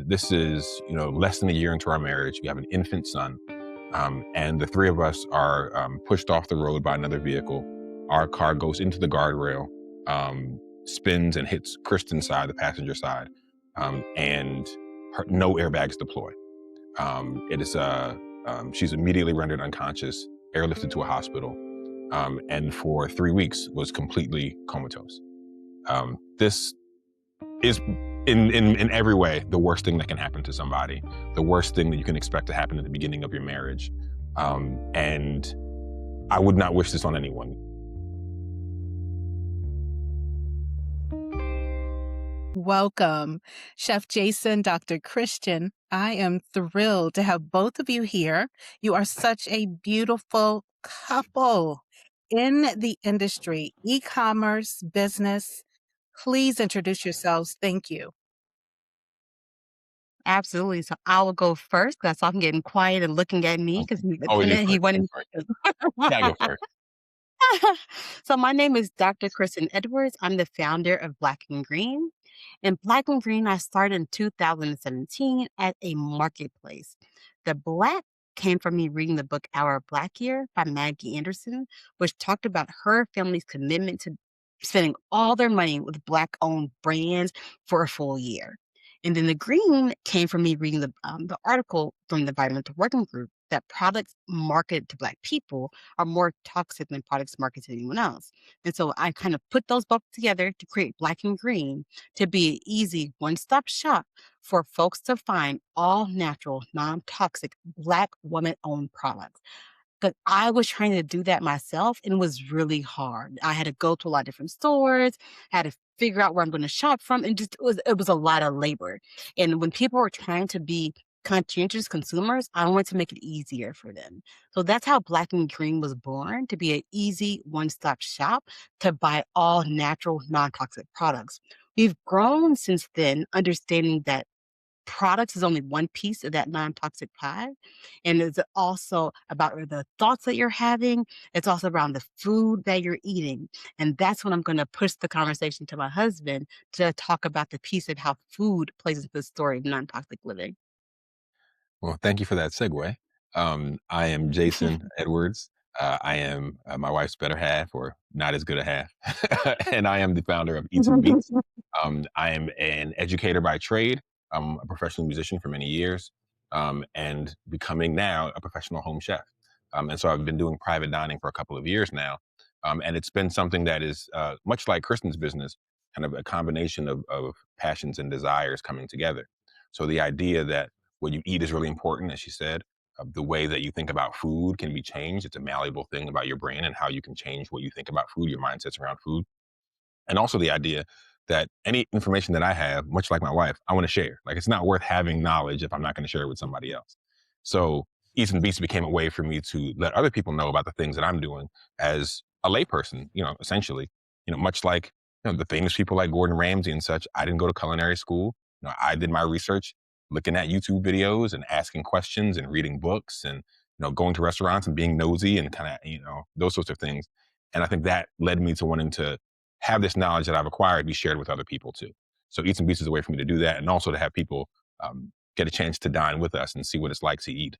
This is, less than a year into our marriage. We have an infant son, and the three of us are pushed off the road by another vehicle. Our car goes into the guardrail, spins and hits Kristen's side, the passenger side, and no airbags deploy. She's immediately rendered unconscious, airlifted to a hospital, and for 3 weeks was completely comatose. This is in every way the worst thing that can happen to somebody, the worst thing that you can expect to happen at the beginning of your marriage. And I would not wish this on anyone. Welcome, Chef Jason, Dr. Kristian. I am thrilled to have both of you here. You are such a beautiful couple in the industry, e-commerce, business. Please introduce yourselves. Thank you. Absolutely. So I will go first because I saw him getting quiet and looking at me because Oh, you he first. wanted. Yeah, go first. So my name is Dr. Kristen Edwards. I'm the founder of Black and Green. And Black and Green, I started in 2017 at a marketplace. The Black came from me reading the book Our Black Year by Maggie Anderson, which talked about her family's commitment to spending all their money with Black-owned brands for a full year. And then the green came from me reading the article from the Environmental Working Group that products marketed to Black people are more toxic than products marketed to anyone else. And so I kind of put those both together to create Black and Green to be an easy one-stop shop for folks to find all natural, non-toxic Black woman-owned products. But I was trying to do that myself and it was really hard. I had to go to a lot of different stores, had to figure out where I'm going to shop from, and just it was a lot of labor. And when people were trying to be conscientious consumers, I wanted to make it easier for them. So that's how Black and Green was born, to be an easy one-stop shop to buy all natural, non-toxic products. We've grown since then, understanding that products is only one piece of that non-toxic pie. And it's also about the thoughts that you're having. It's also around the food that you're eating. And that's when I'm going to push the conversation to my husband to talk about the piece of how food plays into the story of non-toxic living. Well, thank you for that segue. I am Jason Edwards. I am my wife's better half, or not as good a half, and I am the founder of EatsNBeets. I am an educator by trade. I'm a professional musician for many years, and becoming now a professional home chef. And so I've been doing private dining for a couple of years now, and it's been something that is much like Kristen's business, kind of a combination of passions and desires coming together. So the idea that what you eat is really important, as she said. The way that you think about food can be changed. It's a malleable thing about your brain and how you can change what you think about food, your mindsets around food. And also the idea that any information that I have, much like my wife, I want to share. Like, it's not worth having knowledge if I'm not going to share it with somebody else. So Eats and Beats became a way for me to let other people know about the things that I'm doing as a layperson, essentially, much like, the famous people like Gordon Ramsay and such. I didn't go to culinary school. I did my research looking at YouTube videos and asking questions and reading books and, going to restaurants and being nosy and kind of, those sorts of things. And I think that led me to wanting to have this knowledge that I've acquired be shared with other people too. So Eats and Beats is a way for me to do that, and also to have people get a chance to dine with us and see what it's like to eat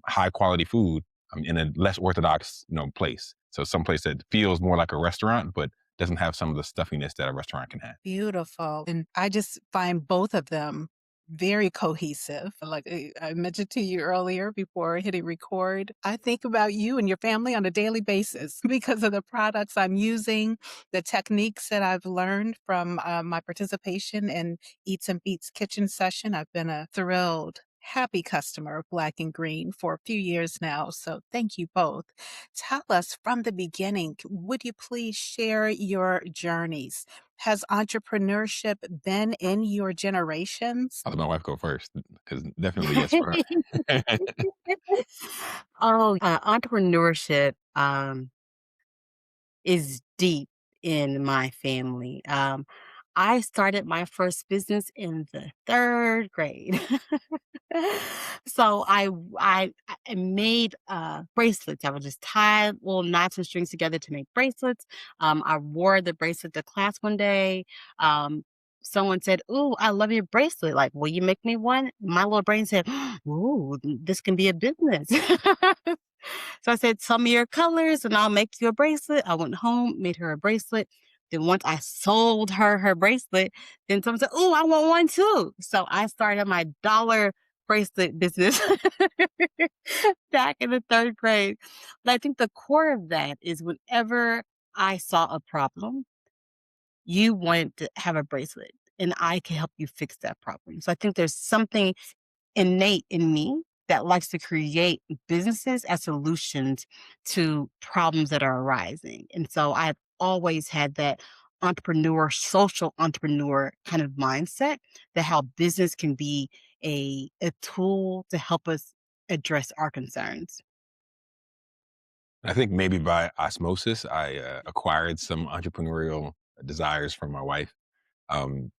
high quality food in a less orthodox, place. So some place that feels more like a restaurant, but doesn't have some of the stuffiness that a restaurant can have. Beautiful. And I just find both of them very cohesive. Like I mentioned to you earlier before hitting record, I think about you and your family on a daily basis because of the products I'm using, the techniques that I've learned from my participation in Eats and Beats kitchen session. I've been a thrilled, happy customer of Black and Green for a few years now. So thank you both. Tell us from the beginning, would you please share your journeys? Has entrepreneurship been in your generations? I'll let my wife go first, because definitely yes for her. Oh, entrepreneurship is deep in my family. I started my first business in the third grade. So I made bracelets. I would just tie little knots and strings together to make bracelets. I wore the bracelet to class one day. Um, someone said, "Ooh, I love your bracelet. Like, will you make me one?" My little brain said, "Ooh, this can be a business." So I said, "Tell me your colors and I'll make you a bracelet." I went home, made her a bracelet. Then once I sold her her bracelet, then someone said, "Ooh, I want one too." So I started my dollar bracelet business back in the 3rd grade. But I think the core of that is whenever I saw a problem, you want to have a bracelet and I can help you fix that problem. So I think there's something innate in me that likes to create businesses as solutions to problems that are arising. And so I've always had that entrepreneur, social entrepreneur kind of mindset that how business can be a tool to help us address our concerns. I think maybe by osmosis, I acquired some entrepreneurial desires from my wife.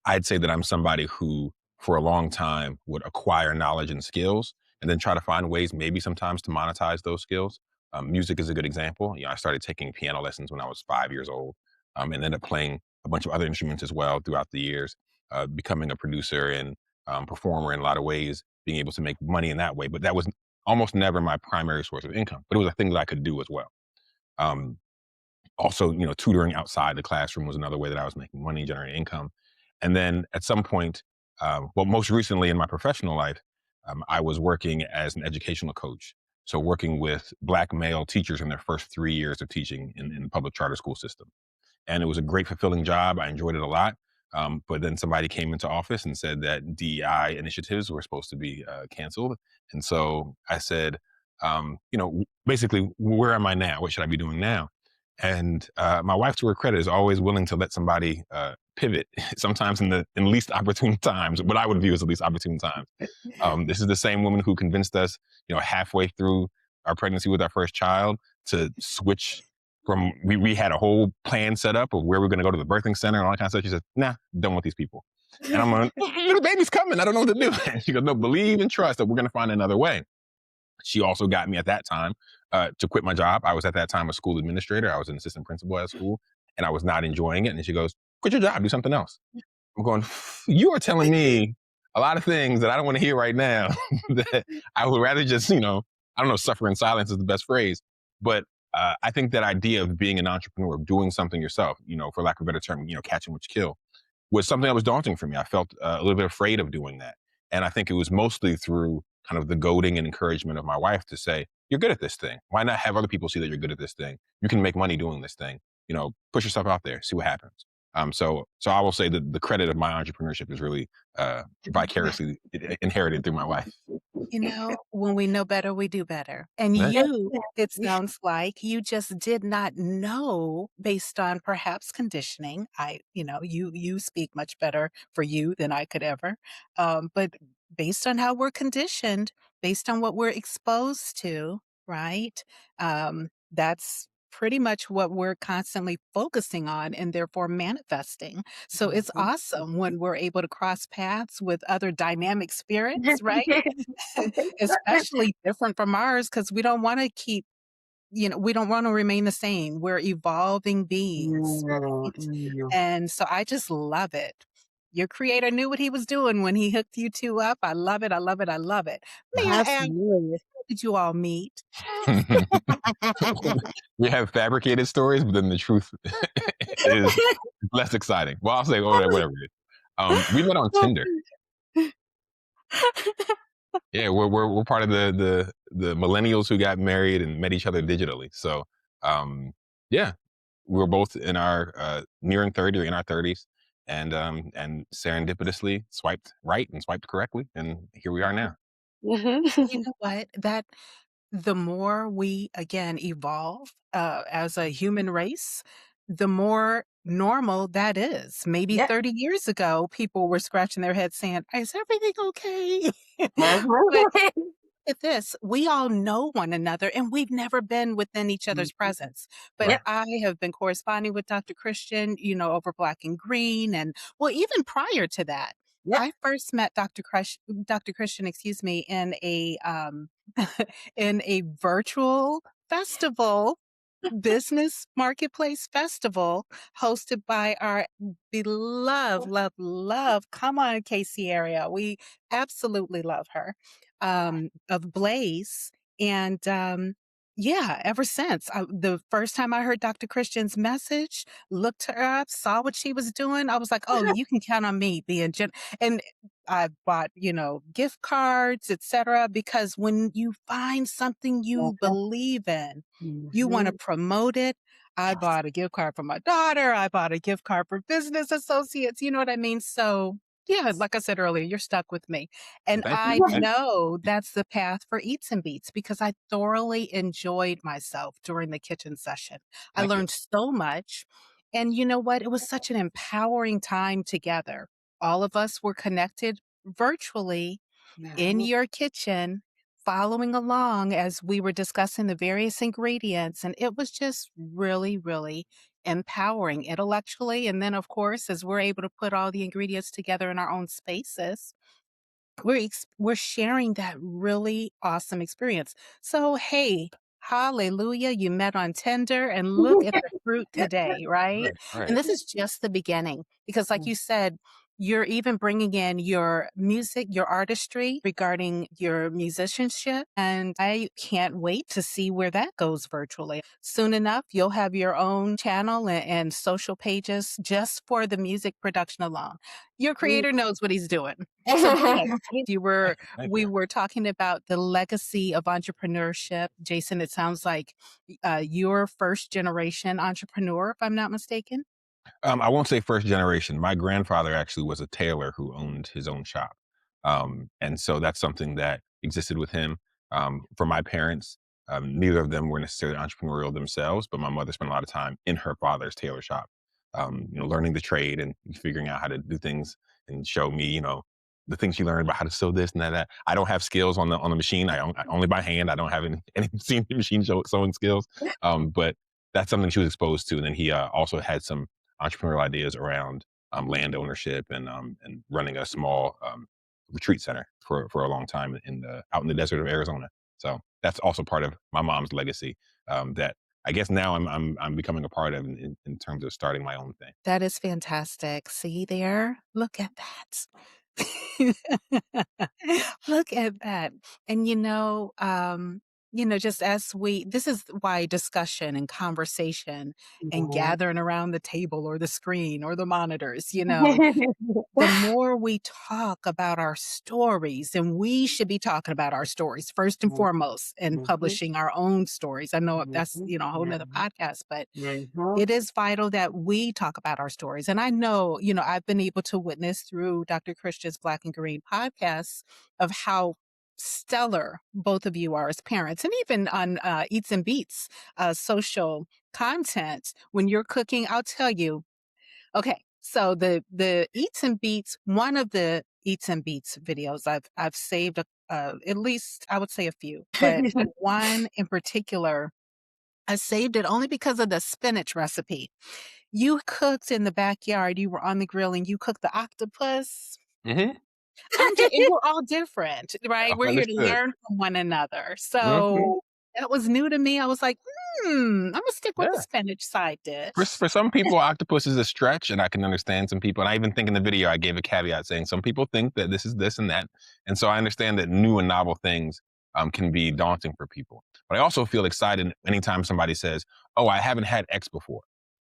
I'd say that I'm somebody who, for a long time, would acquire knowledge and skills and then try to find ways, maybe sometimes, to monetize those skills. Music is a good example. I started taking piano lessons when I was 5 years old, and ended up playing a bunch of other instruments as well throughout the years, becoming a producer and performer in a lot of ways, being able to make money in that way. But that was almost never my primary source of income. But it was a thing that I could do as well. Um, Also, tutoring outside the classroom was another way that I was making money, generating income. And then at some point, well, most recently in my professional life, I was working as an educational coach. So working with Black male teachers in their first 3 years of teaching in the public charter school system. And it was a great, fulfilling job. I enjoyed it a lot. But then somebody came into office and said that DEI initiatives were supposed to be canceled. And so I said, basically, where am I now? What should I be doing now? And my wife, to her credit, is always willing to let somebody pivot, sometimes in least opportune times, what I would view as the least opportune times. This is the same woman who convinced us, halfway through our pregnancy with our first child, to switch from, we had a whole plan set up of where we're going to go to the birthing center and all that kind of stuff. She said, "Nah, don't want these people." And I'm like, "Little baby's coming. I don't know what to do." And she goes, "No, believe and trust that we're going to find another way." She also got me at that time to quit my job. I was at that time a school administrator. I was an assistant principal at a school, and I was not enjoying it. And she goes, "Quit your job, do something else." I'm going, "You are telling me a lot of things that I don't want to hear right now, that I would rather just, I don't know, suffer in silence is the best phrase." But I think that idea of being an entrepreneur, of doing something yourself, for lack of a better term, catching what you kill, was something that was daunting for me. I felt a little bit afraid of doing that. And I think it was mostly through kind of the goading and encouragement of my wife to say, "You're good at this thing. Why not have other people see that you're good at this thing? You can make money doing this thing. Push yourself out there, see what happens." So I will say that the credit of my entrepreneurship is really vicariously inherited through my wife. When we know better, we do better. And Yeah. you, it sounds like you just did not know based on perhaps conditioning. You speak much better for you than I could ever. But based on how we're conditioned, based on what we're exposed to, right? That's pretty much what we're constantly focusing on and therefore manifesting. So it's awesome when we're able to cross paths with other dynamic spirits, right? Especially different from ours, because we don't wanna keep we don't wanna remain the same. We're evolving beings, Mm, right? mm. And so I just love it. Your creator knew what he was doing when he hooked you 2 up. I love it, I love it, I love it. May I ask, Absolutely. how did you all meet? We have fabricated stories, but then the truth is less exciting. Well, I'll say, oh, whatever it is. We met on Tinder. Yeah, we're part of the millennials who got married and met each other digitally. So, yeah, we're both in our nearing 30 or in our 30s, and serendipitously swiped right and swiped correctly, and here we are now. You know what? That the more we, again, evolve, as a human race, the more normal that is. Maybe Yeah. 30 years ago, people were scratching their heads saying, "Is everything okay?" But Uh-huh. at this, we all know one another and we've never been within each other's Mhm. presence. But Yep, Right. I have been corresponding with Dr. Christian, over Black and Green. And well, even prior to that, yep. I first met Dr. Christian, excuse me, in a in a virtual festival Business Marketplace Festival hosted by our beloved, love, come on, Casey area. We absolutely love her, of Blaze. And yeah, ever since the first time I heard Dr. Christian's message, looked her up, saw what she was doing, I was like, oh, you can count on me being and I bought, gift cards, etc. Because when you find something you believe in, you wanna Mhm. promote it. I Yes. bought a gift card for my daughter, I bought a gift card for business associates, you know what I mean? So, yeah, like I said earlier, you're stuck with me. And Thank you. I Thank know that's the path for Eats and Beats because I thoroughly enjoyed myself during the kitchen session. I thank you. learned so much, and you know what? It was such an empowering time together. All of us were connected virtually in Mhm. your kitchen following along as we were discussing the various ingredients. And it was just really, really empowering intellectually. And then, of course, as we're able to put all the ingredients together in our own spaces, we're sharing that really awesome experience. So, hey, hallelujah, you met on Tinder and look at the fruit today, right? Right, And right. this is just the beginning because like you said, you're even bringing in your music, your artistry regarding your musicianship. And I can't wait to see where that goes virtually. Soon enough, you'll have your own channel and social pages just for the music production alone. Your creator knows what he's doing. So go ahead. You were Thank we you. were talking about the legacy of entrepreneurship. Jason, it sounds like you're first generation entrepreneur, if I'm not mistaken. I won't say first generation. My grandfather actually was a tailor who owned his own shop. And so that's something that existed with him. For my parents, neither of them were necessarily entrepreneurial themselves, but my mother spent a lot of time in her father's tailor shop, learning the trade and figuring out how to do things and show me, the things she learned about how to sew this and that. I don't have skills on the machine. I only by hand. I don't have any CNC machine sewing skills. But that's something she was exposed to. And then he also had some entrepreneurial ideas around land ownership and running a small retreat center for a long time out in the desert of Arizona. So that's also part of my mom's legacy that I guess now I'm becoming a part of in terms of starting my own thing. That is fantastic. See there? Look at that. Look at that. And just as this is why discussion and conversation and Mhm. gathering around the table or the screen or the monitors, the more we talk about our stories, and we should be talking about our stories first and Mhm. foremost and Mhm. publishing our own stories. I know that's, Mhm. a whole nother Mhm. podcast, but Mhm. it is vital that we talk about our stories. And I know, I've been able to witness through Dr. Christian's Black and Green podcasts of how stellar both of you are as parents, and even on Eats and Beats social content when you're cooking. I'll tell you. Okay, so the Eats and Beats, one of the Eats and Beats videos, I've saved at least I would say a few, but one in particular I saved it only because of the spinach recipe. You cooked in the backyard, you were on the grill and you cooked the octopus. Hmm. And we're all different, right? We're here to Understood. learn from one another. Hmm. So that was new to me. I was like, I'm gonna stick with the Yeah. spinach side For dish. some people, octopus is a stretch, and I can understand some people. And I even think in the video I gave a caveat saying some people think that this is this and that, and so I understand that new and novel things can be daunting for people. But I also feel excited anytime somebody says, "Oh, I haven't had X before."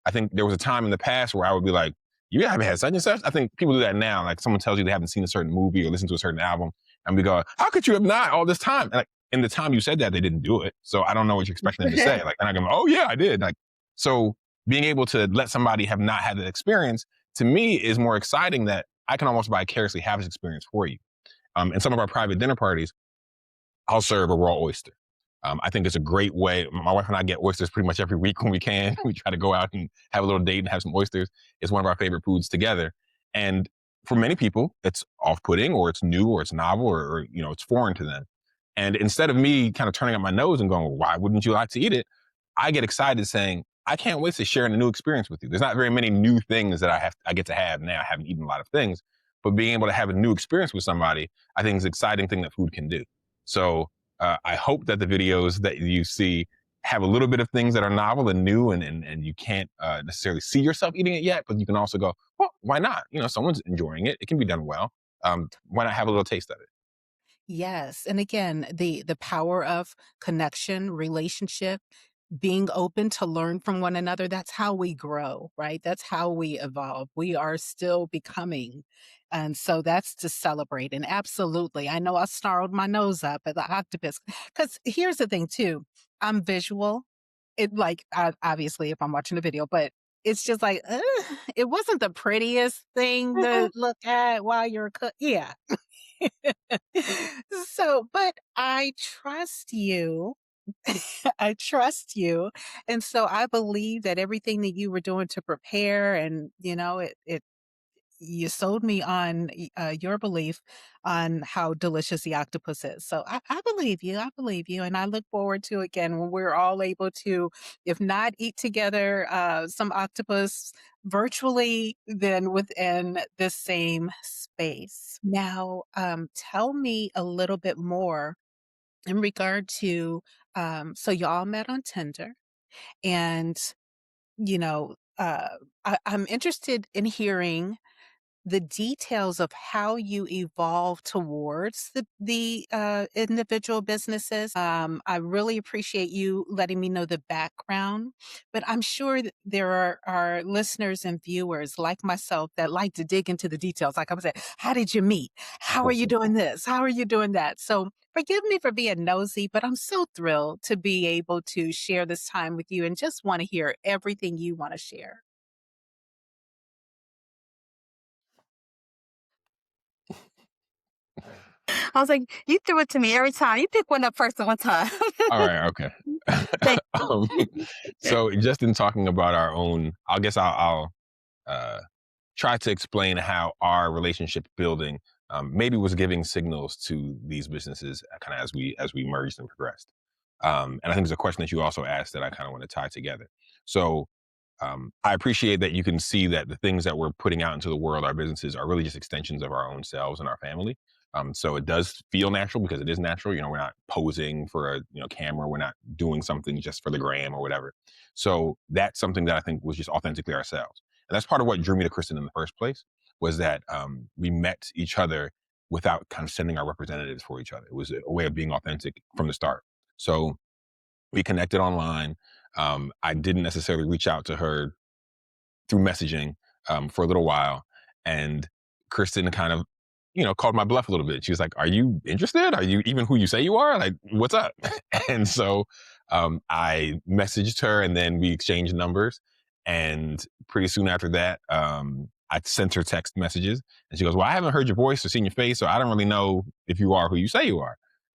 I think there was a time in the past where I would be like, "You haven't had such and such." I think people do that now. Like someone tells you they haven't seen a certain movie or listened to a certain album, and we go, "How could you have not all this time?" And like in the time you said that, they didn't do it. So I don't know what you're expecting them to say. Like, and I go, "Oh yeah, I did." Like so being able to let somebody have not had that experience to me is more exciting that I can almost vicariously have this experience for you. In some of our private dinner parties, I'll serve a raw oyster. I think it's a great way. My wife and I get oysters pretty much every week when we can. We try to go out and have a little date and have some oysters. It's one of our favorite foods together. And for many people, it's off-putting or it's new or it's novel or it's foreign to them. And instead of me kind of turning up my nose and going, well, why wouldn't you like to eat it? I get excited saying, I can't wait to share a new experience with you. There's not very many new things that I get to have now. I haven't eaten a lot of things, but being able to have a new experience with somebody, I think is an exciting thing that food can do. So I hope that the videos that you see have a little bit of things that are novel and new, and you can't necessarily see yourself eating it yet, but you can also go, well, why not? Someone's enjoying it. It can be done well. Why not have a little taste of it? Yes, and again, the power of connection, relationship, being open to learn from one another, that's how we grow, right? That's how we evolve. We are still becoming. And so that's to celebrate. And absolutely, I know I snarled my nose up at the octopus. Because here's the thing, too, I'm visual. Obviously, if I'm watching a video, but it's just like, ugh, it wasn't the prettiest thing to look at while you're cooking. Yeah. So, but I trust you. I trust you. And so I believe that everything that you were doing to prepare and, you sold me on your belief on how delicious the octopus is. So I believe you. I believe you. And I look forward to again when we're all able to, if not eat together, some octopus virtually, then within the same space. Now, tell me a little bit more in regard to, so y'all met on Tinder and, you know, uh, I'm interested in hearing the details of how you evolve towards the individual businesses. I really appreciate you letting me know the background, but I'm sure that there are listeners and viewers like myself that like to dig into the details. Like I was saying, how did you meet? How are you doing this? How are you doing that? So forgive me for being nosy, but I'm so thrilled to be able to share this time with you and just want to hear everything you want to share. I was like, "You threw it to me every time. You pick one up first one time." All right, okay. Thank um, so just in talking about our own, I guess I'll uh, try to explain how our relationship building maybe was giving signals to these businesses kind of as we merged and progressed. And I think there's a question that you also asked that I kind of want to tie together. So I appreciate that you can see that the things that we're putting out into the world, our businesses, are really just extensions of our own selves and our family. So it does feel natural because it is natural. We're not posing for a camera. We're not doing something just for the gram or whatever. So that's something that I think was just authentically ourselves. And that's part of what drew me to Kristen in the first place, was that we met each other without kind of sending our representatives for each other. It was a way of being authentic from the start. So we connected online. I didn't necessarily reach out to her through messaging for a little while, and Kristen kind of, called my bluff a little bit. She was like, "Are you interested? Are you even who you say you are? Like, what's up?" And so I messaged her, and then we exchanged numbers. And pretty soon after that, I sent her text messages, and she goes, "Well, I haven't heard your voice or seen your face, so I don't really know if you are who you say you are."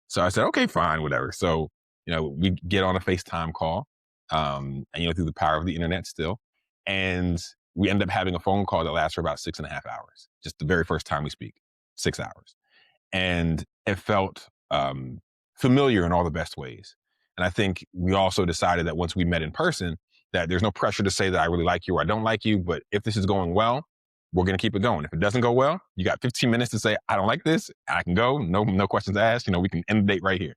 So I said, "Okay, fine, whatever." So we get on a FaceTime call, and through the power of the internet still, and we end up having a phone call that lasts for about 6.5 hours. Just the very first time we speak, 6 hours. And it felt familiar in all the best ways. And I think we also decided that once we met in person, that there's no pressure to say that I really like you or I don't like you, but if this is going well, we're going to keep it going. If it doesn't go well, you got 15 minutes to say, I don't like this. I can go. No questions asked. We can end the date right here.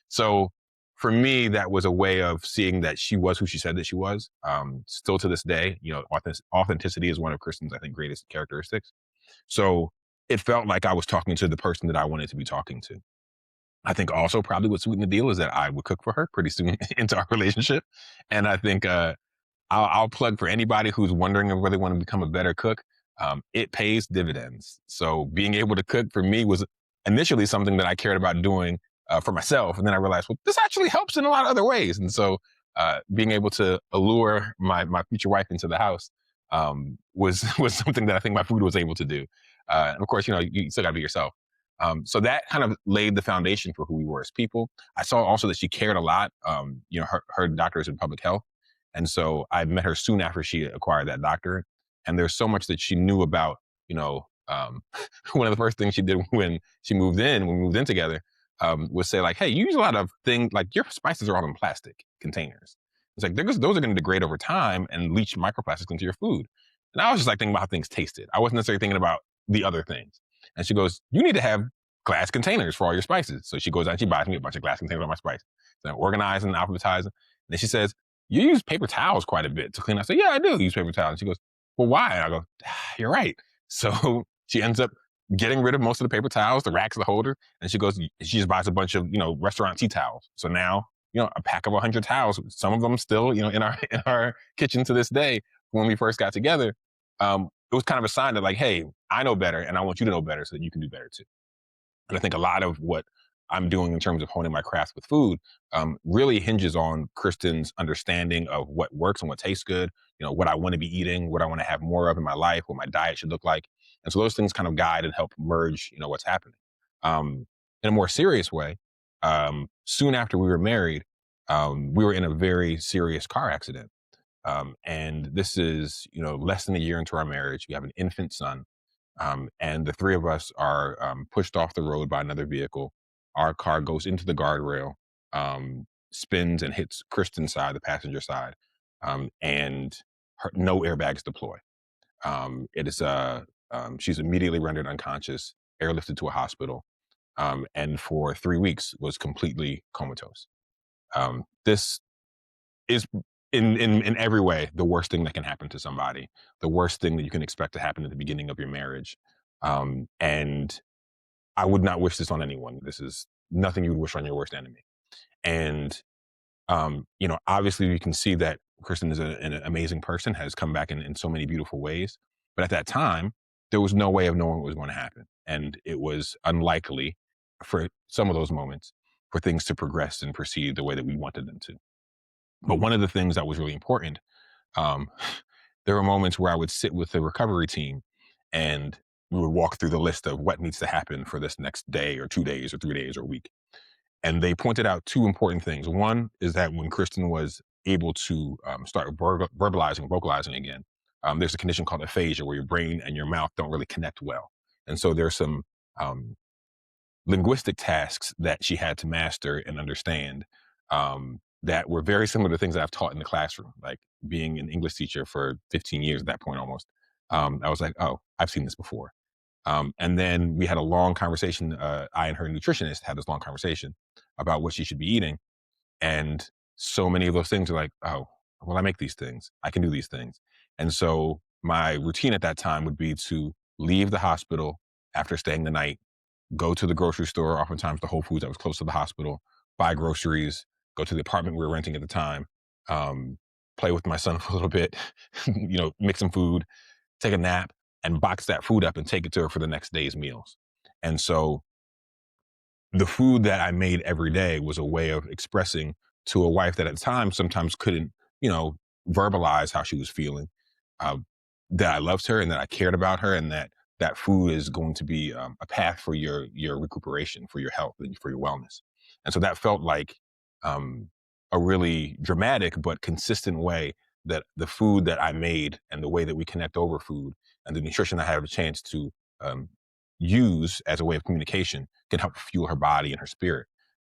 So for me, that was a way of seeing that she was who she said that she was. Still to this day, authenticity is one of Kristen's, I think, greatest characteristics. So it felt like I was talking to the person that I wanted to be talking to. I think also probably what sweetened the deal is that I would cook for her pretty soon into our relationship. And I think I'll plug for anybody who's wondering if they want to become a better cook. It pays dividends. So being able to cook for me was initially something that I cared about doing for myself. And then I realized, well, this actually helps in a lot of other ways. And so being able to allure my future wife into the house was was something that I think my food was able to do. And of course, you still got to be yourself. So that kind of laid the foundation for who we were as people. I saw also that she cared a lot. Her doctor is in public health. And so I met her soon after she acquired that doctorate. And there's so much that she knew about, one of the first things she did when we moved in together, was say like, hey, you use a lot of things, like your spices are all in plastic containers. It's like, those are going to degrade over time and leach microplastics into your food. And I was just like thinking about how things tasted. I wasn't necessarily thinking about the other things. And she goes, you need to have glass containers for all your spices. So she goes out and she buys me a bunch of glass containers of my spices. So I'm organizing and alphabetizing. then she says, you use paper towels quite a bit to clean. I say, yeah, I do use paper towels. And she goes, well, why? And I go, you're right. So she ends up getting rid of most of the paper towels, the racks, the holder. And she goes, she just buys a bunch of, restaurant tea towels. So now, a pack of 100 towels, some of them still, in our kitchen to this day, when we first got together, it was kind of a sign that like, hey, I know better and I want you to know better so that you can do better too. And I think a lot of what I'm doing in terms of honing my craft with food really hinges on Kristen's understanding of what works and what tastes good, what I want to be eating, what I want to have more of in my life, what my diet should look like. And so those things kind of guide and help merge, what's happening. In a more serious way, soon after we were married, we were in a very serious car accident. And this is, less than a year into our marriage. We have an infant son. And the three of us are pushed off the road by another vehicle. Our car goes into the guardrail, spins and hits Kristen's side, the passenger side, and no airbags deploy. It is she's immediately rendered unconscious, airlifted to a hospital, and for 3 weeks was completely comatose. This is in every way the worst thing that can happen to somebody, the worst thing that you can expect to happen at the beginning of your marriage. And I would not wish this on anyone. This is nothing you would wish on your worst enemy. And obviously you can see that Kristen is an amazing person, has come back in so many beautiful ways. But at that time, there was no way of knowing what was going to happen. And it was unlikely for some of those moments for things to progress and proceed the way that we wanted them to. But one of the things that was really important, um, there were moments where I would sit with the recovery team and we would walk through the list of what needs to happen for this next day or 2 days or 3 days or week. And they pointed out two important things. One is that when Kristen was able to start vocalizing again, there's a condition called aphasia where your brain and your mouth don't really connect well. And so there's some um, linguistic tasks that she had to master and understand that were very similar to things that I've taught in the classroom, like being an English teacher for 15 years at that point almost. I was like, oh, I've seen this before. And then we had a long conversation. I and her nutritionist had this long conversation about what she should be eating. And so many of those things are like, oh, well, I make these things. I can do these things. And so my routine at that time would be to leave the hospital after staying the night, go to the grocery store, oftentimes the Whole Foods that was close to the hospital, buy groceries, go to the apartment we were renting at the time, play with my son for a little bit, make some food, take a nap, and box that food up and take it to her for the next day's meals. And so the food that I made every day was a way of expressing to a wife that at the time sometimes couldn't, verbalize how she was feeling, uh, that I loved her and that I cared about her, and that food is going to be a path for your recuperation, for your health, and for your wellness. And so that felt like um, a really dramatic but consistent way that the food that I made and the way that we connect over food and the nutrition I have a chance to um, use as a way of communication can help fuel her body and her spirit.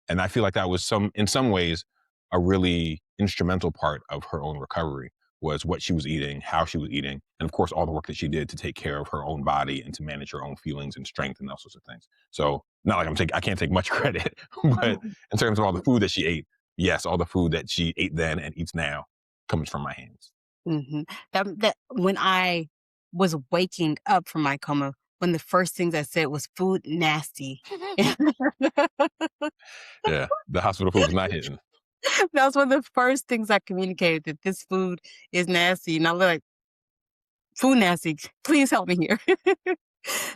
And I feel like that was in some ways, a really instrumental part of her own recovery was what she was eating, how she was eating, and of course, all the work that she did to take care of her own body and to manage her own feelings and strength and those sorts of things. So not like I can't take much credit, but in terms of all the food that she ate, yes, all the food that she ate then and eats now comes from my hands. Mhm. That when I was waking up from my coma, one of the first things I said was "food nasty." Yeah, the hospital food was not hitting. That was one of the first things I communicated, that this food is nasty, and I was like, "Food nasty, please help me here."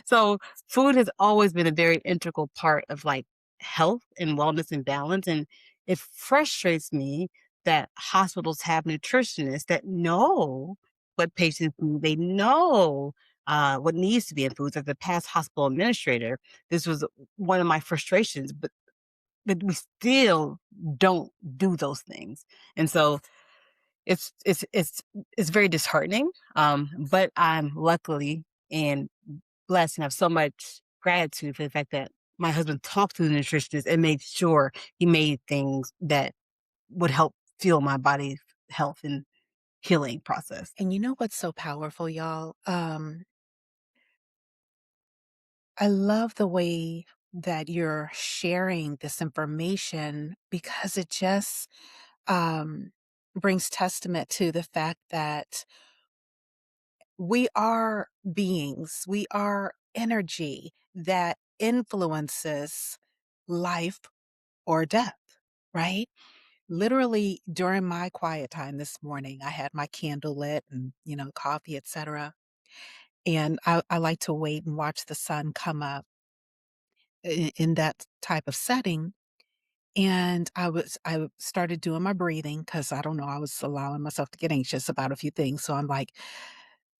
So, food has always been a very integral part of, like, health and wellness and balance, and it frustrates me that hospitals have nutritionists that know what patients need. They know, what needs to be in foods. As a past hospital administrator, this was one of my frustrations, but we still don't do those things, and so it's it's it's it's very disheartening, but I'm luckily and blessed and have so much gratitude for the fact that my husband talked to the nutritionist and made sure he made things that would help fuel my body's health and healing process. And you know what's so powerful, y'all? I love the way that you're sharing this information because it just um, brings testament to the fact that we are beings, we are energy that influences life or death, right? Literally during my quiet time this morning, I had my candle lit and, coffee, etc. And I like to wait and watch the sun come up in that type of setting. And I started doing my breathing because I don't know, I was allowing myself to get anxious about a few things. So I'm like,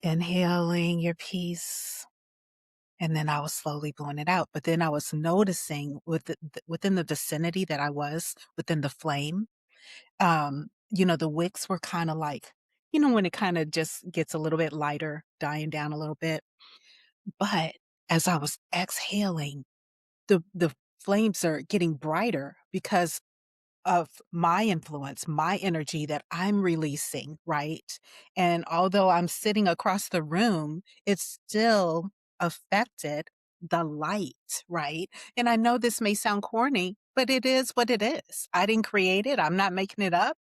inhaling your peace. And then I was slowly blowing it out. But then I was noticing within the vicinity that I was within the flame, the wicks were kind of like, when it kind of just gets a little bit lighter, dying down a little bit. But as I was exhaling, the flames are getting brighter because of my influence, my energy that I'm releasing, right? And although I'm sitting across the room, it still affected the light, right? And I know this may sound corny, but it is what it is. I didn't create it. I'm not making it up.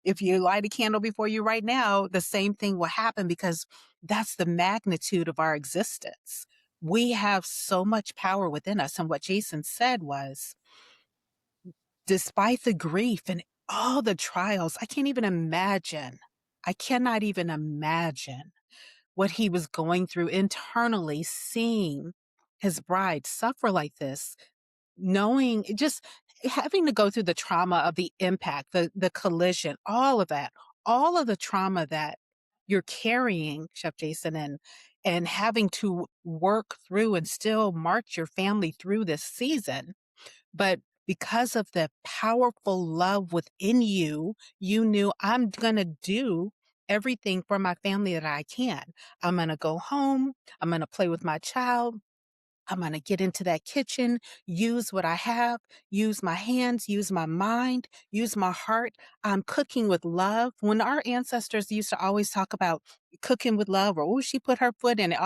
If you light a candle before you right now, the same thing will happen because that's the magnitude of our existence. We have so much power within us. And what Jason said was, despite the grief and all the trials, I cannot even imagine what he was going through internally, seeing his bride suffer like this, knowing just having to go through the trauma of the impact, the collision, all of the trauma that you're carrying, Chef Jason, and having to work through and still march your family through this season. But because of the powerful love within you, you knew, I'm going to do everything for my family that I can. I'm going to go home. I'm going to play with my child. I'm going to get into that kitchen, use what I have, use my hands, use my mind, use my heart. I'm cooking with love. When our ancestors used to always talk about cooking with love, or, oh, she put her foot in it,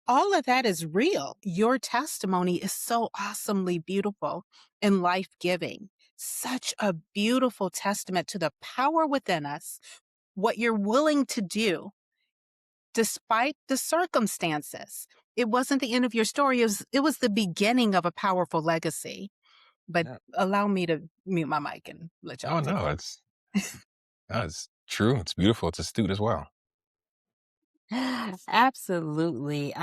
all of that is real. Your testimony is so awesomely beautiful and life giving. Such a beautiful testament to the power within us, what you're willing to do despite the circumstances. It wasn't the end of your story. It was the beginning of a powerful legacy. But Yeah. allow me to mute my mic and let y'all Oh take no, over. it's true. It's beautiful. It's astute as well. Absolutely.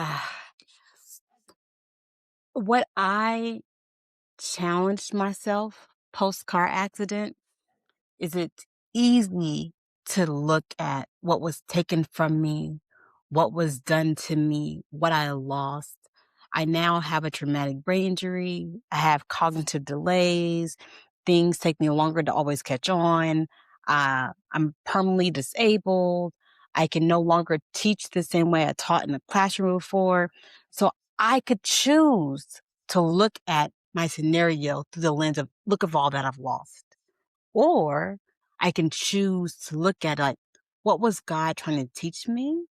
What I challenged myself post car accident is it easy to look at what was taken from me, what was done to me, what I lost. I now have a traumatic brain injury. I have cognitive delays. Things take me longer to always catch on. I'm permanently disabled. I can no longer teach the same way I taught in the classroom before. So I could choose to look at my scenario through the lens of look of all that I've lost. Or I can choose to look at like, what was God trying to teach me?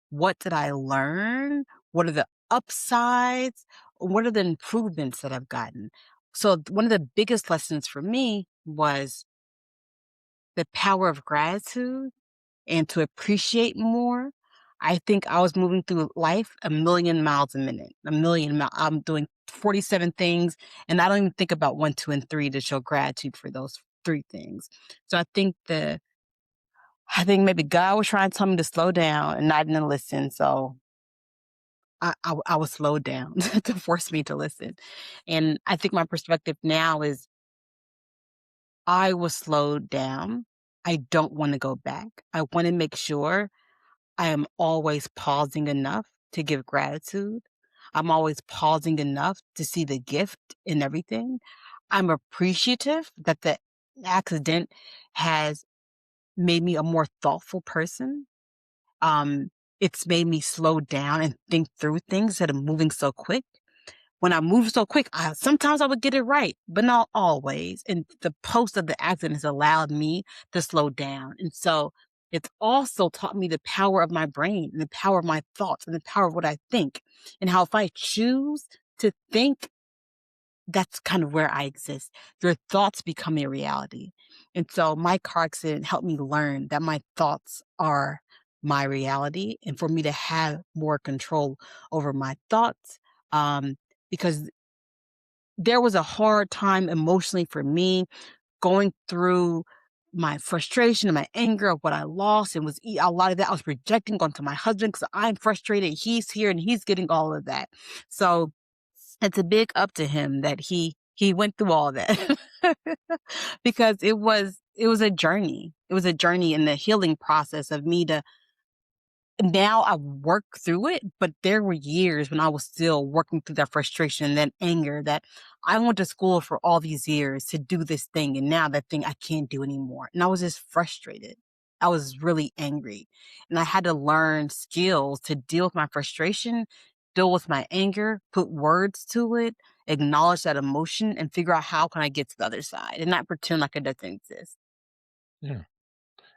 What did I learn? What are the upsides? What are the improvements that I've gotten? So one of the biggest lessons for me was the power of gratitude and to appreciate more. I think I was moving through life a million miles a minute, I'm doing 47 things, and I don't even think about one, two, and three to show gratitude for those three things. So I think maybe God was trying to tell me to slow down and I didn't listen. So I was slowed down to force me to listen. And I think my perspective now is I was slowed down. I don't want to go back. I want to make sure I am always pausing enough to give gratitude. I'm always pausing enough to see the gift in everything. I'm appreciative that the accident has made me a more thoughtful person. Um, it's made me slow down and think through things instead of moving so quick. When I move so quick, sometimes I would get it right, but not always. And the post of the accident has allowed me to slow down. And so it's also taught me the power of my brain and the power of my thoughts and the power of what I think and how if I choose to think that's kind of where I exist. Your thoughts become a reality. And so my car accident helped me learn that my thoughts are my reality and for me to have more control over my thoughts. Um, because there was a hard time emotionally for me going through my frustration and my anger of what I lost and a lot of that I was projecting onto my husband because I'm frustrated. He's here and he's getting all of that. So it's a big up to him that he went through all that because it was a journey. It was a journey in the healing process of me to now I work through it, but there were years when I was still working through that frustration and that anger that I went to school for all these years to do this thing, and now that thing I can't do anymore. And I was just frustrated. I was really angry. And I had to learn skills to deal with my frustration, deal with my anger, put words to it, acknowledge that emotion, and figure out how can I get to the other side and not pretend like it doesn't exist. Yeah.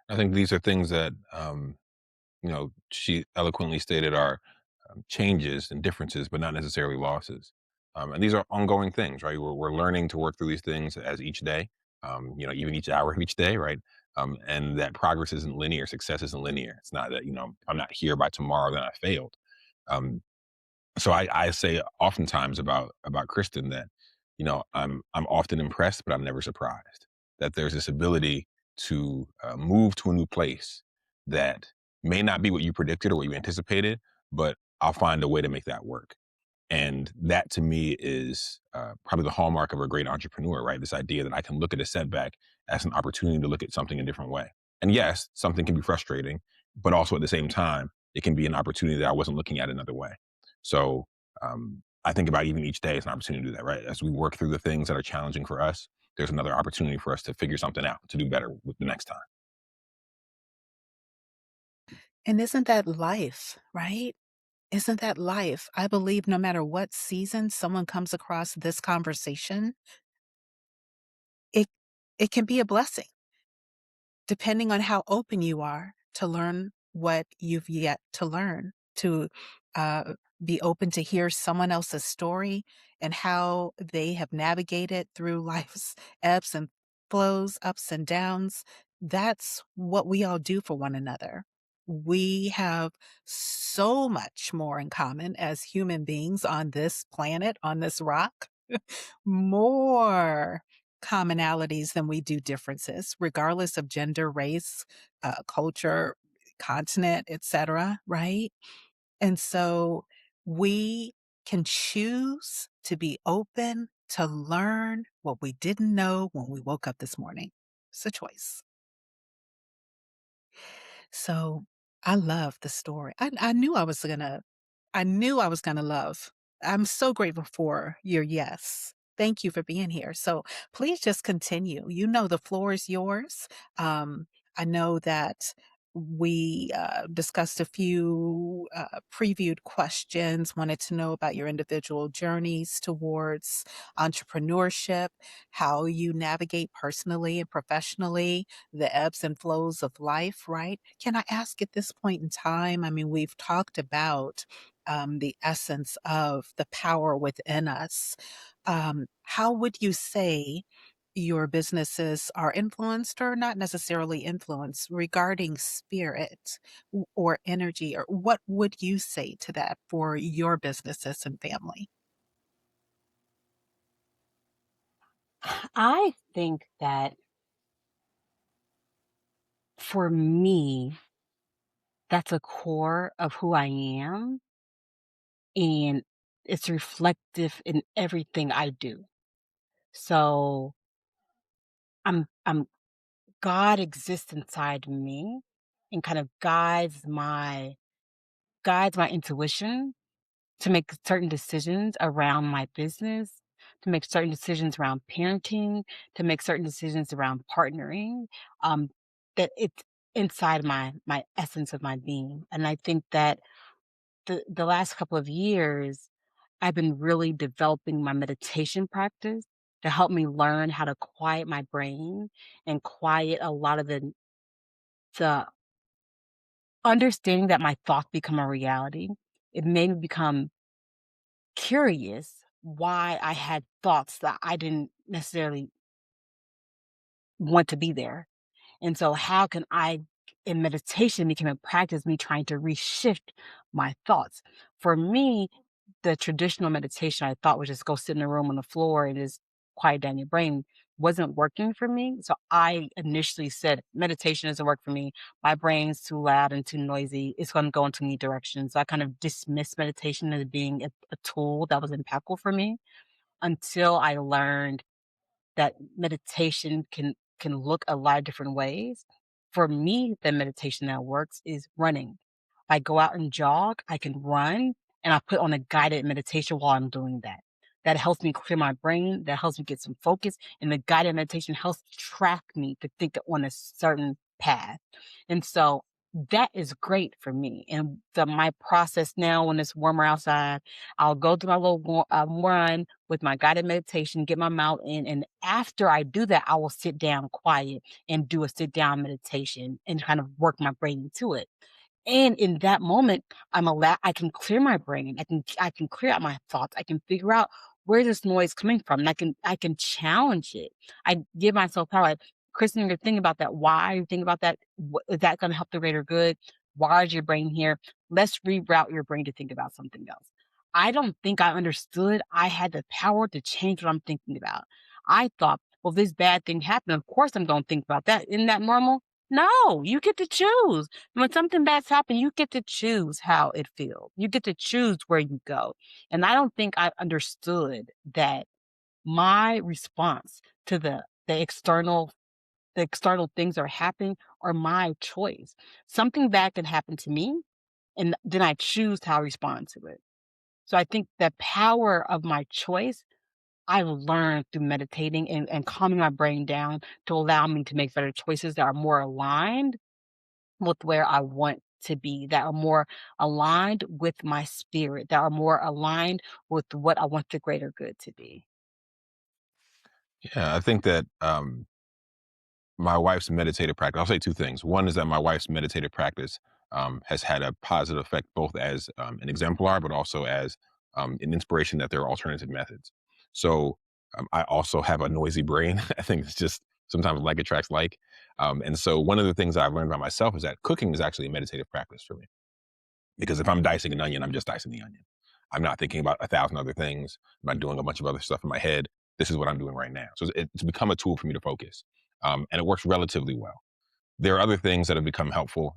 I think these are things that, she eloquently stated are changes and differences, but not necessarily losses. And these are ongoing things, right? We're learning to work through these things as each day, even each hour of each day, right? And that progress isn't linear, success isn't linear. It's not that, I'm not here by tomorrow, then I failed. Um, so I say oftentimes about Kristen that, I'm often impressed, but I'm never surprised that there's this ability to move to a new place that may not be what you predicted or what you anticipated, but I'll find a way to make that work. And that to me is probably the hallmark of a great entrepreneur, right? This idea that I can look at a setback as an opportunity to look at something a different way. And yes, something can be frustrating, but also at the same time, it can be an opportunity that I wasn't looking at another way. So I think about even each day as an opportunity to do that, right? As we work through the things that are challenging for us, there's another opportunity for us to figure something out, to do better with the next time. And isn't that life, right? Isn't that life? I believe no matter what season someone comes across this conversation, it it can be a blessing depending on how open you are to learn what you've yet to learn, to uh, be open to hear someone else's story and how they have navigated through life's ebbs and flows, ups and downs. That's what we all do for one another. We have so much more in common as human beings on this planet, on this rock, more commonalities than we do differences, regardless of gender, race, culture, continent, etc., right? And so we can choose to be open to learn what we didn't know when we woke up this morning. It's a choice. So I love the story. I knew I knew I was gonna love. I'm so grateful for your yes. Thank you for being here. So please just continue. You know the floor is yours. Um, I know that we discussed a few previewed questions, wanted to know about your individual journeys towards entrepreneurship, how you navigate personally and professionally, the ebbs and flows of life, right? Can I ask at this point in time? I mean, we've talked about the essence of the power within us. How would you say your businesses are influenced or not necessarily influenced regarding spirit or energy? Or what would you say to that for your businesses and family? I think that for me, that's a core of who I am, and it's reflective in everything I do. So I'm God exists inside me and kind of guides my intuition to make certain decisions around my business, to make certain decisions around parenting, to make certain decisions around partnering. Um, that it's inside my essence of my being. And I think that the last couple of years, I've been really developing my meditation practice to help me learn how to quiet my brain and quiet a lot of the understanding that my thoughts become a reality. It made me become curious why I had thoughts that I didn't necessarily want to be there. And so how can I in meditation became a practice, me trying to reshift my thoughts. For me, the traditional meditation I thought was just go sit in a room on the floor and just quiet down your brain wasn't working for me. So I initially said meditation doesn't work for me. My brain's too loud and too noisy. It's going to go into new directions. So I kind of dismissed meditation as being a tool that was impactful for me until I learned that meditation can look a lot of different ways. For me, the meditation that works is running. I go out and jog, I can run, and I put on a guided meditation while I'm doing that. That helps me clear my brain, that helps me get some focus, and the guided meditation helps track me to think on a certain path. And so that is great for me. And my process now, when it's warmer outside, I'll go do my little run with my guided meditation, get my mouth in. And after I do that, I will sit down quiet and do a sit down meditation and kind of work my brain into it. And in that moment, I can clear my brain. I can clear out my thoughts. I can figure out where this noise coming from. And I can challenge it. I give myself power. Like, Kristen, you're thinking about that. Why you think about that? Is that going to help the greater good? Why is your brain here? Let's reroute your brain to think about something else. I don't think I understood I had the power to change what I'm thinking about. I thought, well, this bad thing happened. Of course I'm going to think about that. Isn't that normal? No, you get to choose. When something bad's happened, you get to choose how it feels. You get to choose where you go. And I don't think I understood that my response to the external things that are happening are my choice. Something bad can happen to me, and then I choose how I respond to it. So I think the power of my choice I've learned through meditating and calming my brain down to allow me to make better choices that are more aligned with where I want to be, that are more aligned with my spirit, that are more aligned with what I want the greater good to be. Yeah, I think that my wife's meditative practice, I'll say two things. One is that my wife's meditative practice has had a positive effect both as an exemplar, but also as an inspiration that there are alternative methods. So I also have a noisy brain. I think it's just sometimes like attracts like. And so one of the things I've learned about myself is that cooking is actually a meditative practice for me. Because if I'm dicing an onion, I'm just dicing the onion. I'm not thinking about 1,000 other things. I'm not doing a bunch of other stuff in my head. This is what I'm doing right now. So it's become a tool for me to focus. And it works relatively well. There are other things that have become helpful.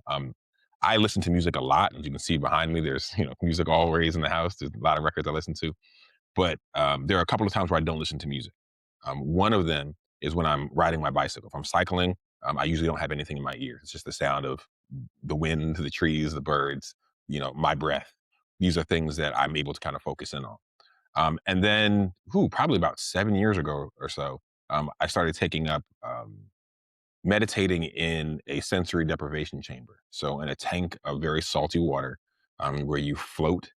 I listen to music a lot. As you can see behind me, there's music always in the house. There's a lot of records I listen to. But there are a couple of times where I don't listen to music. One of them is when I'm riding my bicycle. If I'm cycling, I usually don't have anything in my ears. It's just the sound of the wind, the trees, the birds, my breath. These are things that I'm able to kind of focus in on. And then, probably about 7 years ago or so, I started taking up meditating in a sensory deprivation chamber. So, in a tank of very salty water, where you float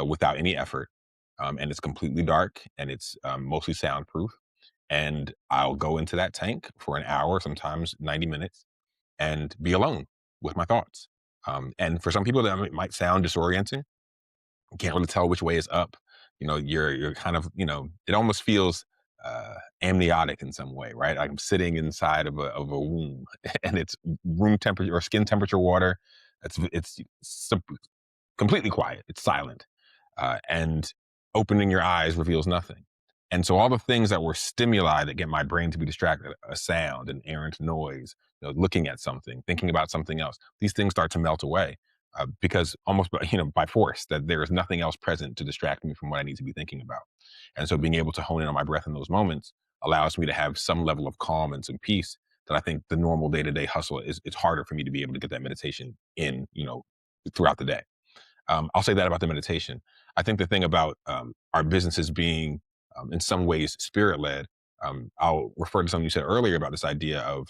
without any effort, and it's completely dark and it's mostly soundproof. And I'll go into that tank for an hour, sometimes 90 minutes, and be alone with my thoughts. And for some people, that might sound disorienting. You can't really tell which way is up. You're kind of, it almost feels amniotic in some way, right? Like I'm sitting inside of a womb, and it's room temperature or skin temperature water. It's completely quiet. It's silent, and opening your eyes reveals nothing. And so all the things that were stimuli that get my brain to be distracted, a sound, an errant noise, looking at something, thinking about something else, these things start to melt away because almost by force that there is nothing else present to distract me from what I need to be thinking about. And so being able to hone in on my breath in those moments allows me to have some level of calm and some peace that I think the normal day-to-day hustle it's harder for me to be able to get that meditation in, throughout the day. I'll say that about the meditation. I think the thing about our businesses being in some ways spirit led, I'll refer to something you said earlier about this idea of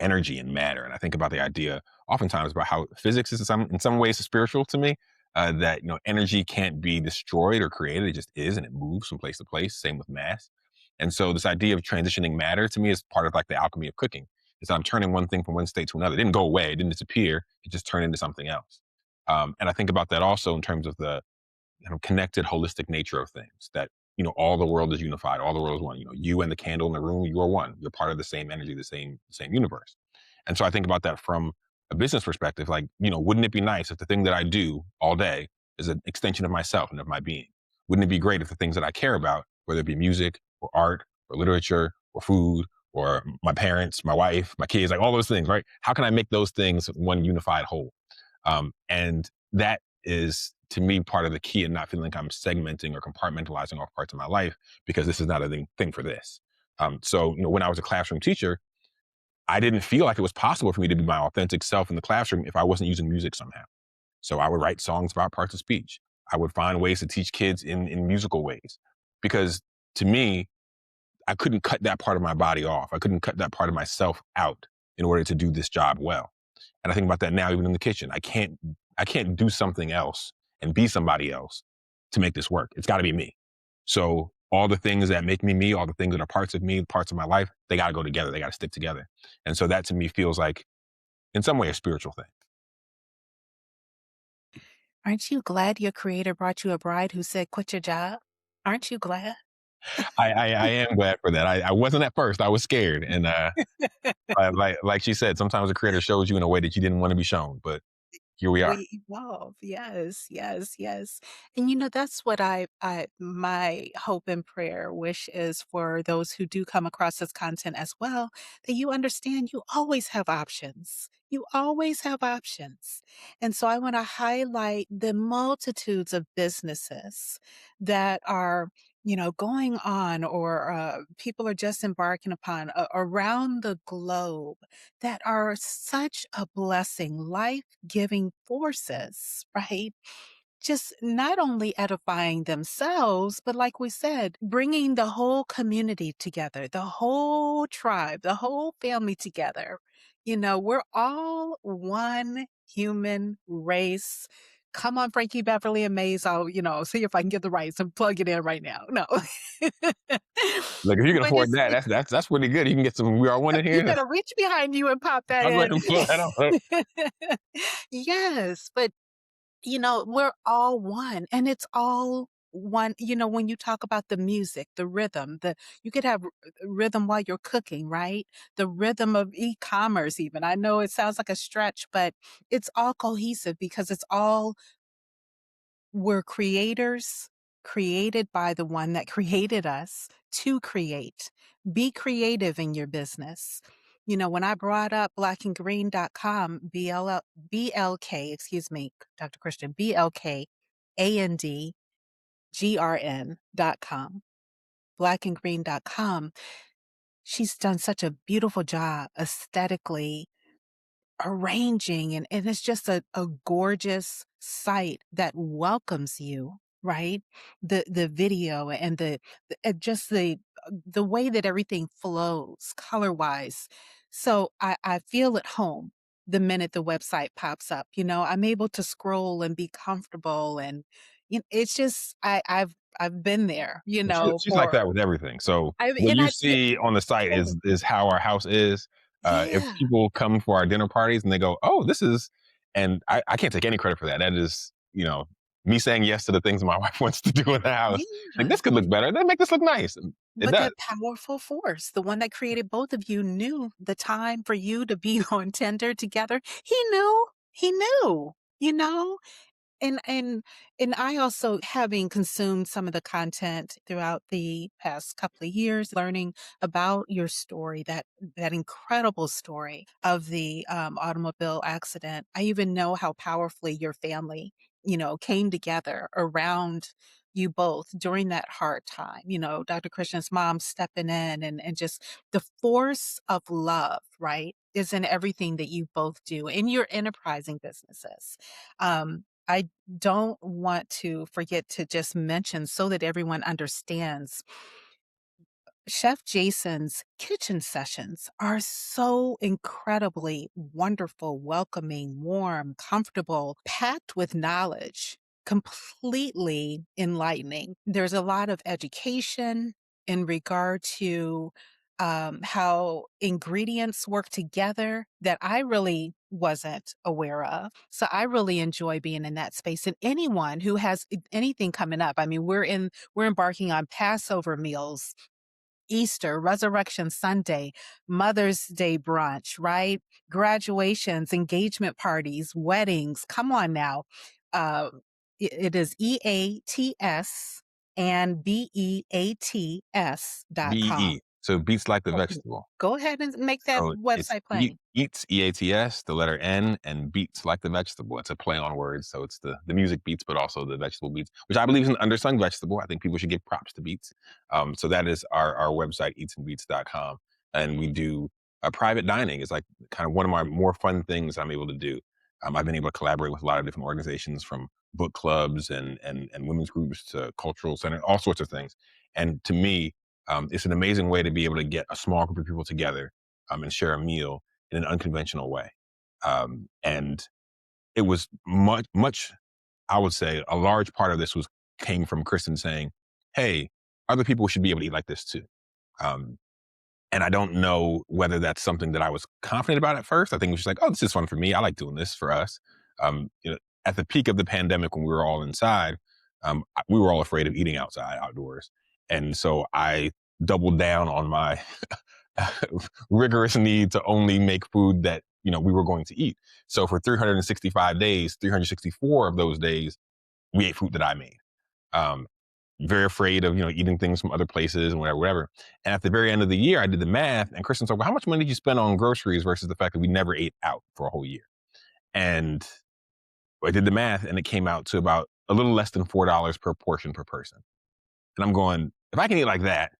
energy and matter. And I think about the idea oftentimes about how physics is in some ways spiritual to me. That energy can't be destroyed or created; it just is, and it moves from place to place. Same with mass. And so this idea of transitioning matter to me is part of like the alchemy of cooking. Is I'm turning one thing from one state to another. It didn't go away. It didn't disappear. It just turned into something else. And I think about that also in terms of the connected, holistic nature of things. That all the world is unified, all the world is one. You and the candle in the room, you are one. You're part of the same energy, the same universe. And so I think about that from a business perspective. Like, wouldn't it be nice if the thing that I do all day is an extension of myself and of my being? Wouldn't it be great if the things that I care about, whether it be music or art or literature or food or my parents, my wife, my kids, like all those things, right? How can I make those things one unified whole? And that is, to me, part of the key, and not feeling like I'm segmenting or compartmentalizing off parts of my life because this is not a thing for this. So, when I was a classroom teacher, I didn't feel like it was possible for me to be my authentic self in the classroom if I wasn't using music somehow. So I would write songs about parts of speech. I would find ways to teach kids in musical ways, because to me, I couldn't cut that part of my body off. I couldn't cut that part of myself out in order to do this job well. And I think about that now, even in the kitchen. I can't do something else and be somebody else to make this work. It's got to be me. So all the things that make me, all the things that are parts of me, parts of my life, they got to go together. They got to stick together. And so that to me feels like, in some way, a spiritual thing. Aren't you glad your creator brought you a bride who said, quit your job? Aren't you glad? I am glad for that. I wasn't at first. I was scared. And like she said, sometimes the creator shows you in a way that you didn't want to be shown. But here we are. We evolve. Yes, yes, yes. And that's what my hope and prayer wish is for those who do come across this content as well, that you understand you always have options. You always have options. And so I want to highlight the multitudes of businesses that are going on, or people are just embarking upon around the globe, that are such a blessing, life-giving forces, right? Just not only edifying themselves, but like we said, bringing the whole community together, the whole tribe, the whole family together. We're all one human race. Come on, Frankie Beverly and Maze. I'll, see if I can get the rights and plug it in right now. No. Look, if you can But afford it's that, that's pretty good. You can get some "We Are One" in you here. better reach behind you and pop that I'll go ahead in. and pull that off. Yes, but we're all one, and it's all one. When you talk about the music, the rhythm, you could have rhythm while you're cooking, right? The rhythm of e-commerce, even. I know it sounds like a stretch, but it's all cohesive because we're creators, created by the one that created us to create. Be creative in your business. When I brought up blackandgreen.com, BLK, excuse me, Dr. Christian, BLKANDGRN.com, blackandgreen.com, she's done such a beautiful job aesthetically arranging, and it's just a gorgeous site that welcomes you, right? The video and just the way that everything flows color wise. So I feel at home the minute the website pops up. I'm able to scroll and be comfortable, and it's just I've been there, She's like for that with everything. So I what and you I yeah, see on the site is how our house is. If yeah. people come for our dinner parties and they go, "Oh, this is," and I can't take any credit for that. That is, me saying yes to the things my wife wants to do in the house. Like, Yeah. this could look better. They make this look nice. And it But does. that powerful force, the one that created both of you, knew the time for you to be on Tinder together. He knew, you know? And I also, having consumed some of the content throughout the past couple of years, learning about your story, that incredible story of the automobile accident. I even know how powerfully your family, came together around you both during that hard time. Dr. Christian's mom stepping in, and just the force of love, right, is in everything that you both do in your enterprising businesses. I don't want to forget to just mention, so that everyone understands, Chef Jason's kitchen sessions are so incredibly wonderful, welcoming, warm, comfortable, packed with knowledge, completely enlightening. There's a lot of education in regard to how ingredients work together that I really wasn't aware of. So I really enjoy being in that space. And anyone who has anything coming up, I mean, we're embarking on Passover meals, Easter, Resurrection Sunday, Mother's Day brunch, right? Graduations, engagement parties, weddings. Come on now. Uh, it is EATS and BEATS.com. BEE. So beets like the Oh, vegetable. go ahead and make that So it's website plain. eats, EATS, the letter N, and beets like the vegetable. It's a play on words. So it's the music beets, but also the vegetable beets, which I believe is an undersung vegetable. I think people should give props to beets. So that is our website, EatsNBeets.com. And we do private dining is like kind of one of my more fun things I'm able to do. I've been able to collaborate with a lot of different organizations from book clubs and women's groups to cultural center, all sorts of things. And to me, it's an amazing way to be able to get a small group of people together and share a meal in an unconventional way. And it was much, I would say, a large part of this came from Kristen saying, "Hey, other people should be able to eat like this too." Um, and I don't know whether that's something that I was confident about at first. I think it was just like, "Oh, this is fun for me. I like doing this for us." You know, at the peak of the pandemic, when we were all inside, we were all afraid of eating outside, outdoors, and so I doubled down on my rigorous need to only make food that we were going to eat. So for 365 days, 364 of those days, we ate food that I made. Um, very afraid of eating things from other places and whatever, whatever. And at the very end of the year, I did the math, and Kristen said, "Well, how much money did you spend on groceries versus the fact that we never ate out for a whole year?" And I did the math, and it came out to about a little less than $4 per portion per person. And I'm going, if I can eat like that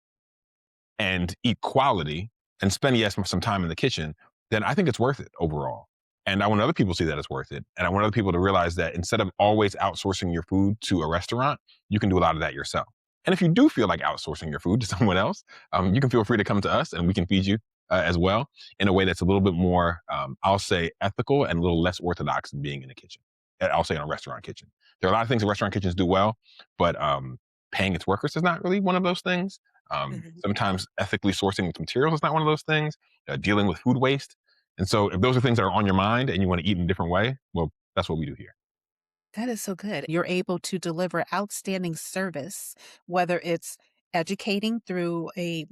and eat quality and spend, yes, some time in the kitchen, then I think it's worth it overall. And I want other people to see that it's worth it. And I want other people to realize that instead of always outsourcing your food to a restaurant, you can do a lot of that yourself. And if you do feel like outsourcing your food to someone else, you can feel free to come to us and we can feed you as well in a way that's a little bit more, I'll say, ethical and a little less orthodox than being in a kitchen. I'll say in a restaurant kitchen. There are a lot of things that restaurant kitchens do well, but paying its workers is not really one of those things. Mhm. Sometimes ethically sourcing materials is not one of those things. Dealing with food waste. And so if those are things that are on your mind and you want to eat in a different way, well, that's what we do here. That is so good. You're able to deliver outstanding service, whether it's educating through a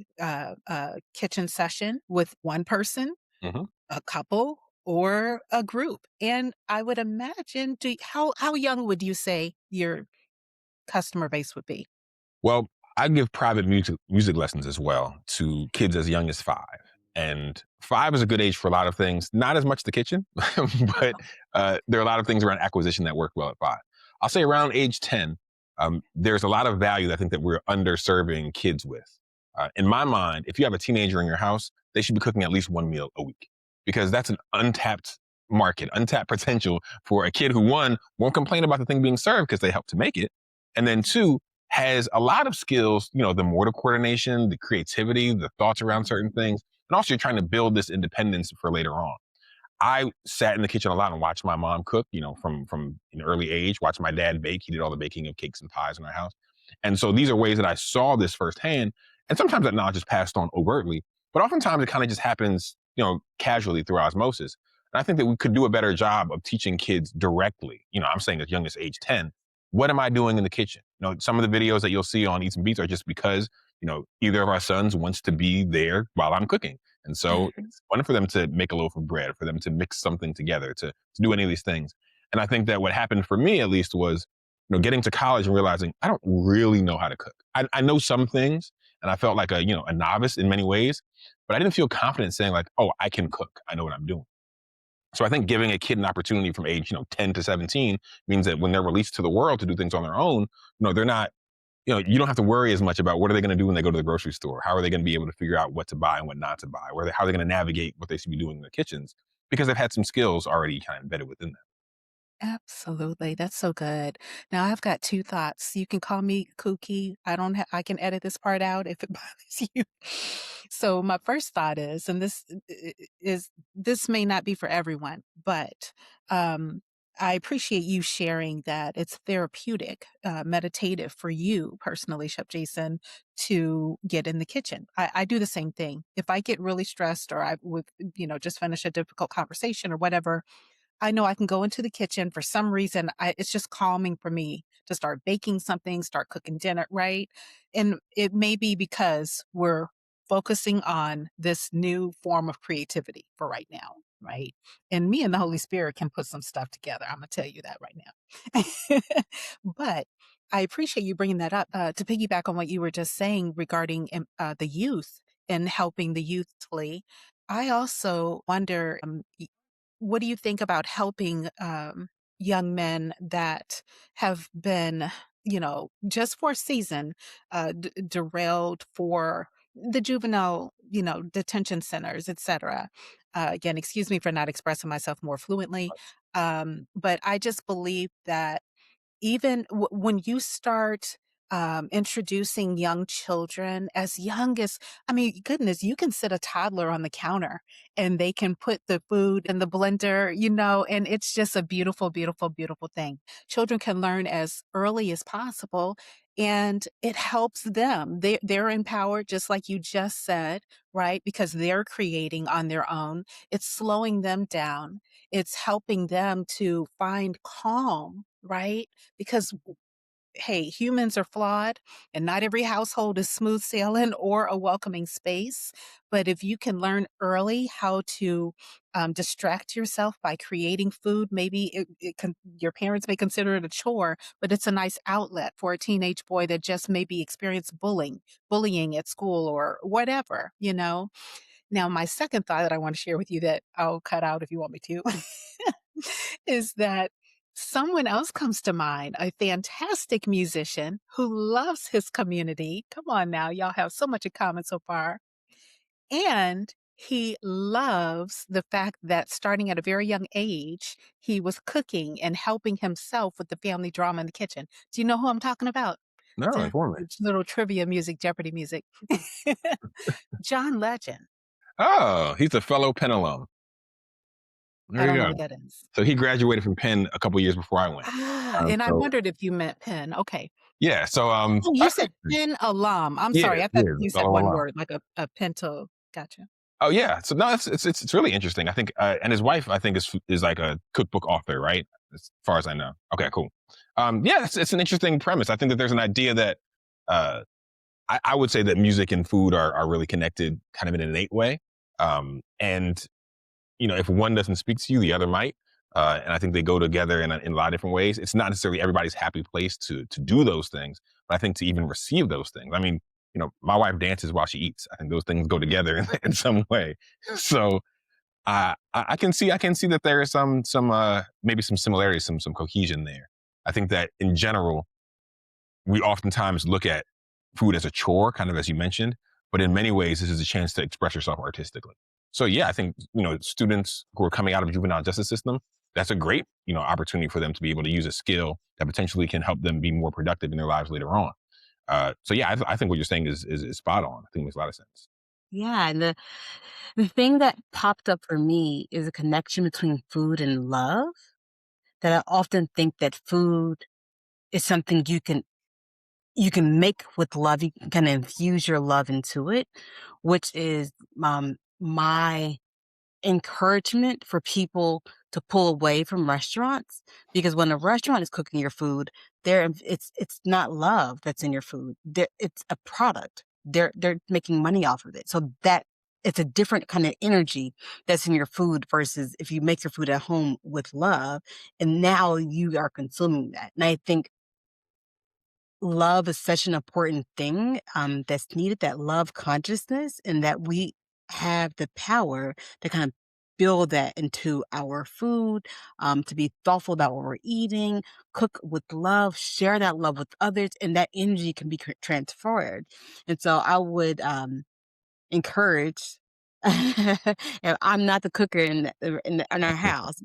kitchen session with one person, hmm a couple, or a group. And I would imagine, how young would you say your customer base would be? Well, I give private music lessons as well to kids as young as 5. And 5 is a good age for a lot of things, not as much the kitchen, but there are a lot of things around acquisition that work well at 5. I'll say around age 10, there's a lot of value that I think that we're underserving kids with. In my mind, if you have a teenager in your house, they should be cooking at least one meal a week because that's an untapped market, untapped potential for a kid who, one, won't complain about the thing being served because they helped to make it. And then two, has a lot of skills, the motor coordination, the creativity, the thoughts around certain things. And also you're trying to build this independence for later on. I sat in the kitchen a lot and watched my mom cook, from an early age, watched my dad bake. He did all the baking of cakes and pies in our house. And so these are ways that I saw this firsthand. And sometimes that knowledge is passed on overtly, but oftentimes it kind of just happens, casually through osmosis. And I think that we could do a better job of teaching kids directly. I'm saying as young as age 10, what am I doing in the kitchen? Some of the videos that you'll see on Eats and Beats are just because, either of our sons wants to be there while I'm cooking. And so Mhm. it's fun for them to make a loaf of bread, for them to mix something together, to do any of these things. And I think that what happened for me, at least, was, getting to college and realizing I don't really know how to cook. I know some things, and I felt like a novice in many ways, but I didn't feel confident saying like, oh, I can cook. I know what I'm doing. So I think giving a kid an opportunity from age, 10 to 17 means that when they're released to the world to do things on their own, they're not, you don't have to worry as much about what are they going to do when they go to the grocery store? How are they going to be able to figure out what to buy and what not to buy? How are they going to navigate what they should be doing in their kitchens? Because they've had some skills already kind of embedded within them. Absolutely. That's so good. Now I've got 2 thoughts. You can call me kooky. I can edit this part out if it bothers you. So my first thought is, and this may not be for everyone, but um I appreciate you sharing that it's therapeutic, meditative for you personally, Chef Jason, to get in the kitchen. I do the same thing. If I get really stressed or I would, just finish a difficult conversation or whatever, I know I can go into the kitchen for some reason. It's just calming for me to start baking something, start cooking dinner, right? And it may be because we're focusing on this new form of creativity for right now, right? And me and the Holy Spirit can put some stuff together. I'm going to tell you that right now. But I appreciate you bringing that up to piggyback on what you were just saying regarding the youth and helping the youth play. I also wonder, what do you think about helping young men that have been, just for a season, derailed for the juvenile, detention centers, et cetera? Again, excuse me for not expressing myself more fluently. But I just believe that even when you start introducing young children as young as, I mean, goodness, you can sit a toddler on the counter and they can put the food in the blender, and it's just a beautiful, beautiful, beautiful thing. Children can learn as early as possible. And it helps them. They're empowered, just like you just said, right? Because they're creating on their own. It's slowing them down. It's helping them to find calm, right? Because hey, humans are flawed and not every household is smooth sailing or a welcoming space. But if you can learn early how to distract yourself by creating food, maybe your parents may consider it a chore, but it's a nice outlet for a teenage boy that just maybe experienced bullying at school or whatever, Now, my second thought that I want to share with you that I'll cut out if you want me to is that someone else comes to mind, a fantastic musician who loves his community. Come on now, y'all have so much in common so far. And he loves the fact that starting at a very young age, he was cooking and helping himself with the family drama in the kitchen. Do you know who I'm talking about? No, inform me. It's little trivia music, Jeopardy music. John Legend. Oh, he's a fellow Penn alum. I There you don't know go. what that is. So he graduated from Penn a couple years before I went. And I So wondered if you meant pen. Okay. yeah, so Oh, you that's said Penn alum. I'm yeah, sorry. I thought yeah, you said fellow one alum. word, like a pinto. Gotcha. Oh yeah, so no, it's really interesting. I think, and his wife, I think, is like a cookbook author, right? As far as I know. Okay, cool. Yeah, it's an interesting premise. I think that there's an idea that uh, I would say that music and food are really connected, kind of in an innate way. And if one doesn't speak to you, the other might. And I think they go together in a lot of different ways. It's not necessarily everybody's happy place to do those things, but I think to even receive those things. I mean, my wife dances while she eats. I think those things go together in some way. So I can see that there is some maybe some similarities, some cohesion there. I think that in general, we oftentimes look at food as a chore, kind of as you mentioned, but in many ways, this is a chance to express yourself artistically. So yeah, I think, students who are coming out of the juvenile justice system, that's a great, opportunity for them to be able to use a skill that potentially can help them be more productive in their lives later on. So yeah, I think what you're saying is spot on. I think it makes a lot of sense. Yeah, and the thing that popped up for me is a connection between food and love, that I often think that food is something you can make with love. You can kinda infuse your love into it, which is, my encouragement for people to pull away from restaurants, because when a restaurant is cooking your food, it's not love that's in your food. It's a product. They're making money off of it. So that it's a different kind of energy that's in your food versus if you make your food at home with love and now you are consuming that. And I think love is such an important thing that's needed, that love consciousness, and that we have the power to kind of build that into our food, to be thoughtful about what we're eating, cook with love, share that love with others, and that energy can be transferred. And so I would encourage. And I'm not the cooker in our house.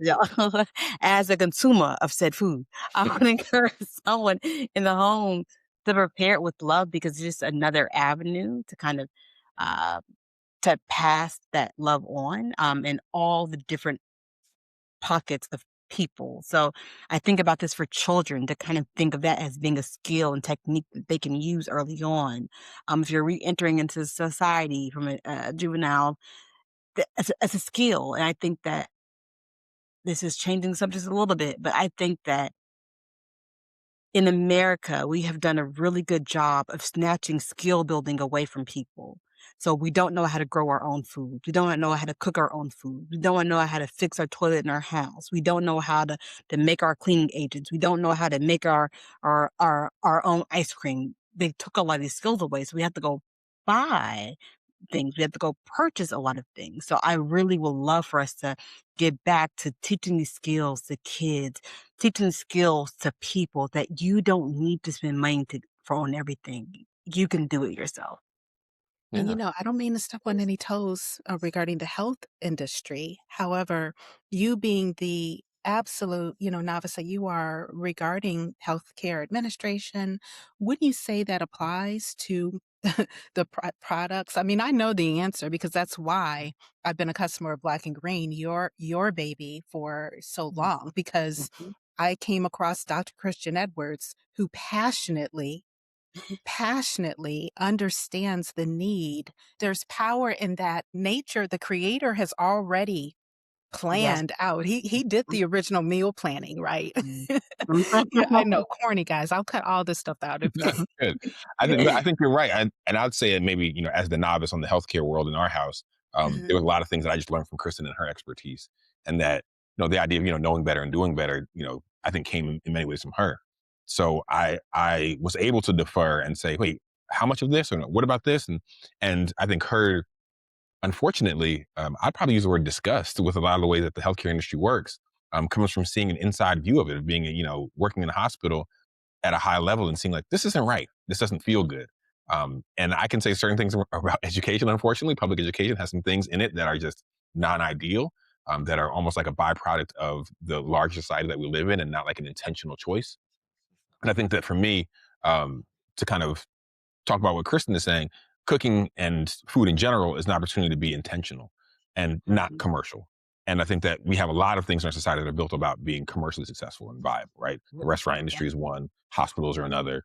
As a consumer of said food, I would encourage someone in the home to prepare it with love, because it's just another avenue to kind of uh, to pass that love on, in all the different pockets of people. So I think about this for children to kind of think of that as being a skill and technique that they can use early on. If you're re-entering into society from a juvenile, as a skill. And I think that this is changing subjects a little bit, but I think that in America, we have done a really good job of snatching skill building away from people. So we don't know how to grow our own food. We don't know how to cook our own food. We don't know how to fix our toilet in our house. We don't know how to make our cleaning agents. We don't know how to make our own ice cream. They took a lot of these skills away. So we have to go buy things. We have to go purchase a lot of things. So I really would love for us to get back to teaching these skills to kids, teaching skills to people that you don't need to spend money for on everything. You can do it yourself. And Yeah. I don't mean to step on any toes regarding the health industry. However, you being the absolute, novice that you are regarding healthcare administration, wouldn't you say that applies to the products? I mean, I know the answer because that's why I've been a customer of Black and Green, your baby, for so Mhm, long because mhm, I came across Dr. Kristian Edwards, who mhm. passionately understands the need. There's power in that nature. The creator has already Yes. planned out. He did Mhm, the original meal planning, right? mhm. Yeah, I know, corny guys. I'll cut all this stuff out if No, good. I think you're right, and I'd say it maybe as the novice on the healthcare world in our house, there Mhm, was a lot of things that I just learned from Kristen and her expertise, and that the idea of knowing better and doing better, I think came in many ways from her. So I was able to defer and say, wait, how much of this, or no, what about this, and I think her, unfortunately, I'd probably use the word disgust with a lot of the way that the healthcare industry works. Comes from seeing an inside view of it, of being working in a hospital at a high level and seeing like this isn't right, this doesn't feel good. And I can say certain things about education. Unfortunately, public education has some things in it that are just non-ideal, that are almost like a byproduct of the large society that we live in and not like an intentional choice. And I think that for me, to kind of talk about what Kristen is saying, cooking and food in general is an opportunity to be intentional and not Mhm, commercial. And I think that we have a lot of things in our society that are built about being commercially successful and viable, right? The mhm. restaurant Yeah. industry is one, hospitals are another.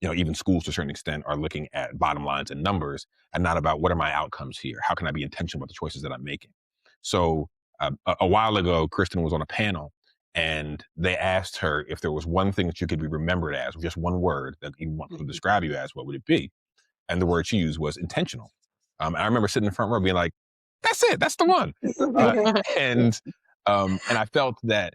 Even schools to a certain extent are looking at bottom lines and numbers and not about what are my outcomes here? How can I be intentional about the choices that I'm making? So a while ago, Kristen was on a panel and they asked her if there was one thing that you could be remembered as, or just one word that you want to Mhm. describe you as, what would it be? And the word she used was intentional. And I remember sitting in the front row being like, "That's it. That's the one." Uh, and and I felt that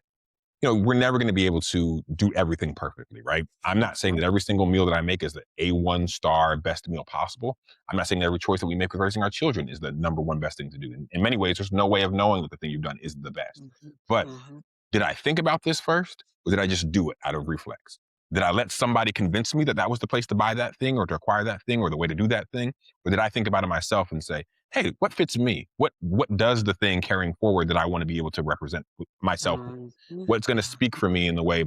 we're never going to be able to do everything perfectly, right? I'm not saying that every single meal that I make is the A1 star best meal possible. I'm not saying that every choice that we make with raising our children is the number one best thing to do. In many ways, there's no way of knowing that the thing you've done is the best. Mhm, But mhm, did I think about this first, or did I just do it out of reflex? Did I let somebody convince me that that was the place to buy that thing or to acquire that thing or the way to do that thing? Or did I think about it myself and say, hey, what fits me? What does the thing carrying forward that I want to be able to represent myself with? mhm, mhm, What's going to speak for me in the way I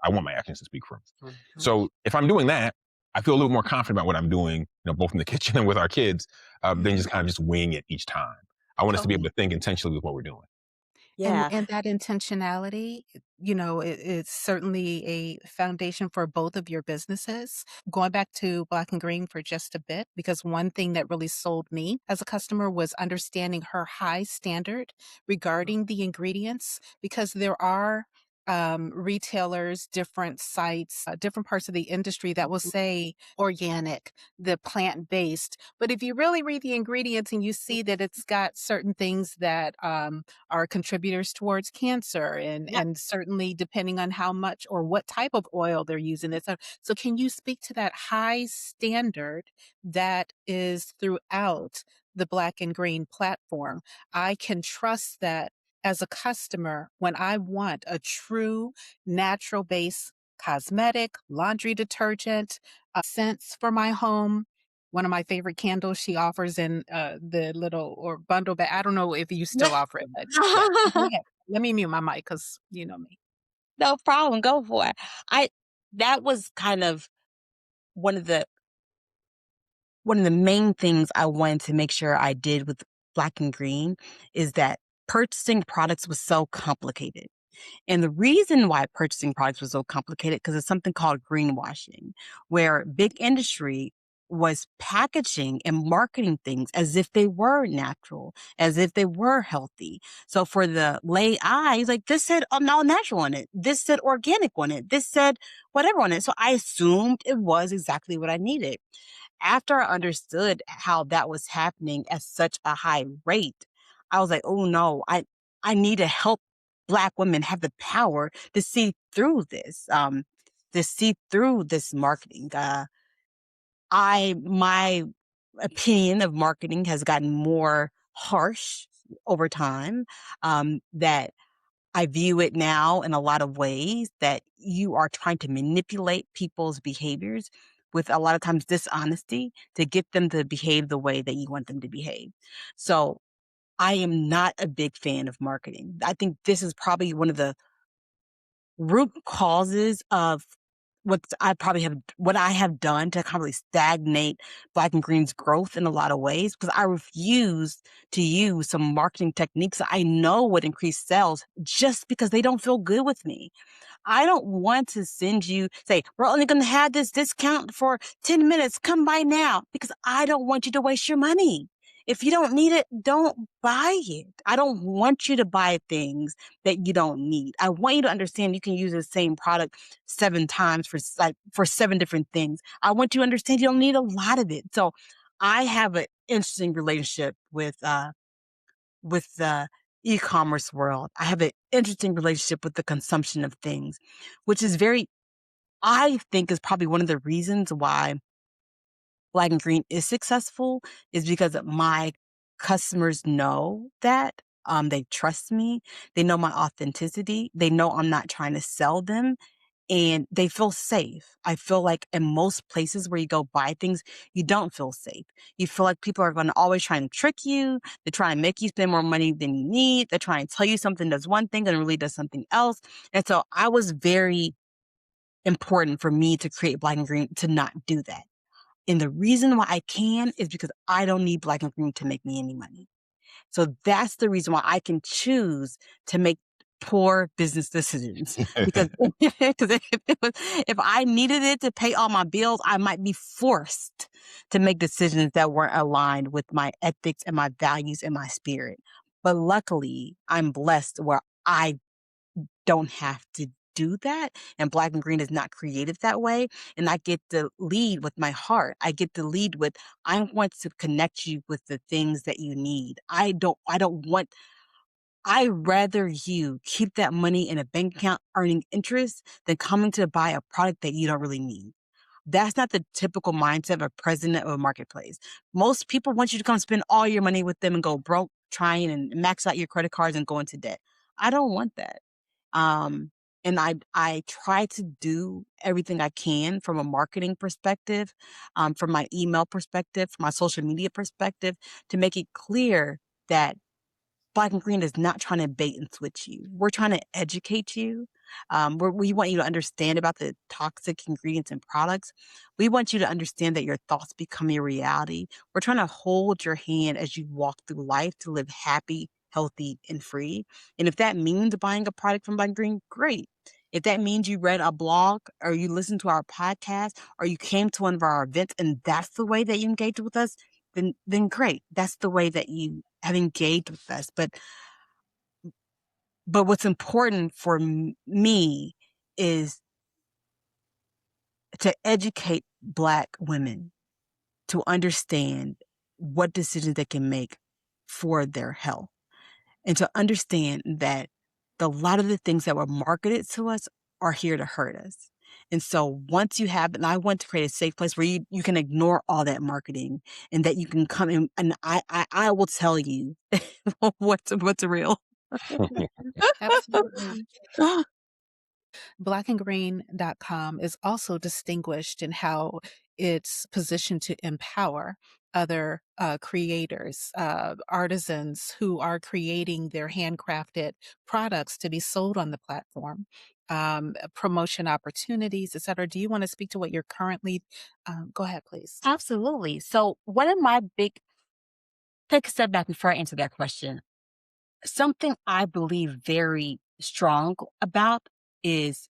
want my actions to speak for me? mhm, So if I'm doing that, I feel a little more confident about what I'm doing, both in the kitchen and with our kids, than mhm, just kind of just wing it each time. I want us to be able totally. to think intentionally with what we're doing. And Yeah. and that intentionality, it's certainly a foundation for both of your businesses. Going back to Black and Green for just a bit, because one thing that really sold me as a customer was understanding her high standard regarding the ingredients, because there are retailers, different sites, different parts of the industry that will Mhm, say organic, the plant-based. But if you really read the ingredients and you see that it's got certain things that are contributors towards cancer yep. and certainly depending on how much or what type of oil they're using. So can you speak to that high standard that is throughout the Black and Green platform? I can trust that as a customer when I want a true natural base cosmetic, laundry detergent, scents for my home. One of my favorite candles she offers in the little or bundle bag. I don't know if you still offer it, but yeah. Go ahead. Let me mute my mic because you know me. No problem, go for it. I that was kind of one of the one of the main things I wanted to make sure I did with Black and Green is that purchasing products was so complicated. And the reason why purchasing products was so complicated, because it's something called greenwashing, where big industry was packaging and marketing things as if they were natural, as if they were healthy. So for the lay eyes, like this said all natural on it, this said organic on it, this said whatever on it. So I assumed it was exactly what I needed. After I understood how that was happening at such a high rate, I was like, oh no, I need to help Black women have the power to see through this, to see through this marketing. My opinion of marketing has gotten more harsh over time. That I view it now in a lot of ways that you are trying to manipulate people's behaviors with a lot of times dishonesty to get them to behave the way that you want them to behave. So I am not a big fan of marketing. I think this is probably one of the root causes of what I have done to kind of really stagnate Black and Green's growth in a lot of ways, because I refuse to use some marketing techniques that I know would increase sales just because they don't feel good with me. I don't want to send you, say, we're only going to have this discount for 10 minutes. Come by now, because I don't want you to waste your money. If you don't need it, don't buy it. I don't want you to buy things that you don't need. I want you to understand you can use the same product 7 times for 7 different things. I want you to understand you don't need a lot of it. So I have an interesting relationship with the e-commerce world. I have an interesting relationship with the consumption of things, which is I think is probably one of the reasons why Black and Green is successful, is because my customers know that. They trust me. They know my authenticity. They know I'm not trying to sell them, and they feel safe. I feel like in most places where you go buy things, you don't feel safe. You feel like people are going to always try and trick you. They try and make you spend more money than you need. They try and tell you something does one thing and it really does something else. And so I was very important for me to create Black and Green to not do that. And the reason why I can is because I don't need Black and Green to make me any money. So that's the reason why I can choose to make poor business decisions, because if I needed it to pay all my bills, I might be forced to make decisions that weren't aligned with my ethics and my values and my spirit. But luckily, I'm blessed where I don't have to do that. And Black and Green is not created that way. And I get to lead with my heart. I get to lead with, I want to connect you with the things that you need. I'd rather you keep that money in a bank account earning interest than coming to buy a product that you don't really need. That's not the typical mindset of a president of a marketplace. Most people want you to come spend all your money with them and go broke trying and max out your credit cards and go into debt. I don't want that. Um, and I try to do everything I can from a marketing perspective, from my email perspective, from my social media perspective, to make it clear that Black and Green is not trying to bait and switch you. We're trying to educate you. We want you to understand about the toxic ingredients in products. We want you to understand that your thoughts become your reality. We're trying to hold your hand as you walk through life to live happy, healthy, and free. And if that means buying a product from Black and Green, great. If that means you read a blog or you listened to our podcast or you came to one of our events and that's the way that you engage with us, then great. That's the way that you have engaged with us. But what's important for me is to educate Black women to understand what decisions they can make for their health, and to understand that a lot of the things that were marketed to us are here to hurt us. And so once you have, and I want to create a safe place where you can ignore all that marketing and that you can come in and I will tell you what's real. Absolutely. Blackandgreen.com is also distinguished in how it's positioned to empower other creators, artisans who are creating their handcrafted products to be sold on the platform, promotion opportunities, et cetera. Do you want to speak to what you're currently? Go ahead, please. Absolutely. So one of my big take a step back before I answer that question. Something I believe very strong about is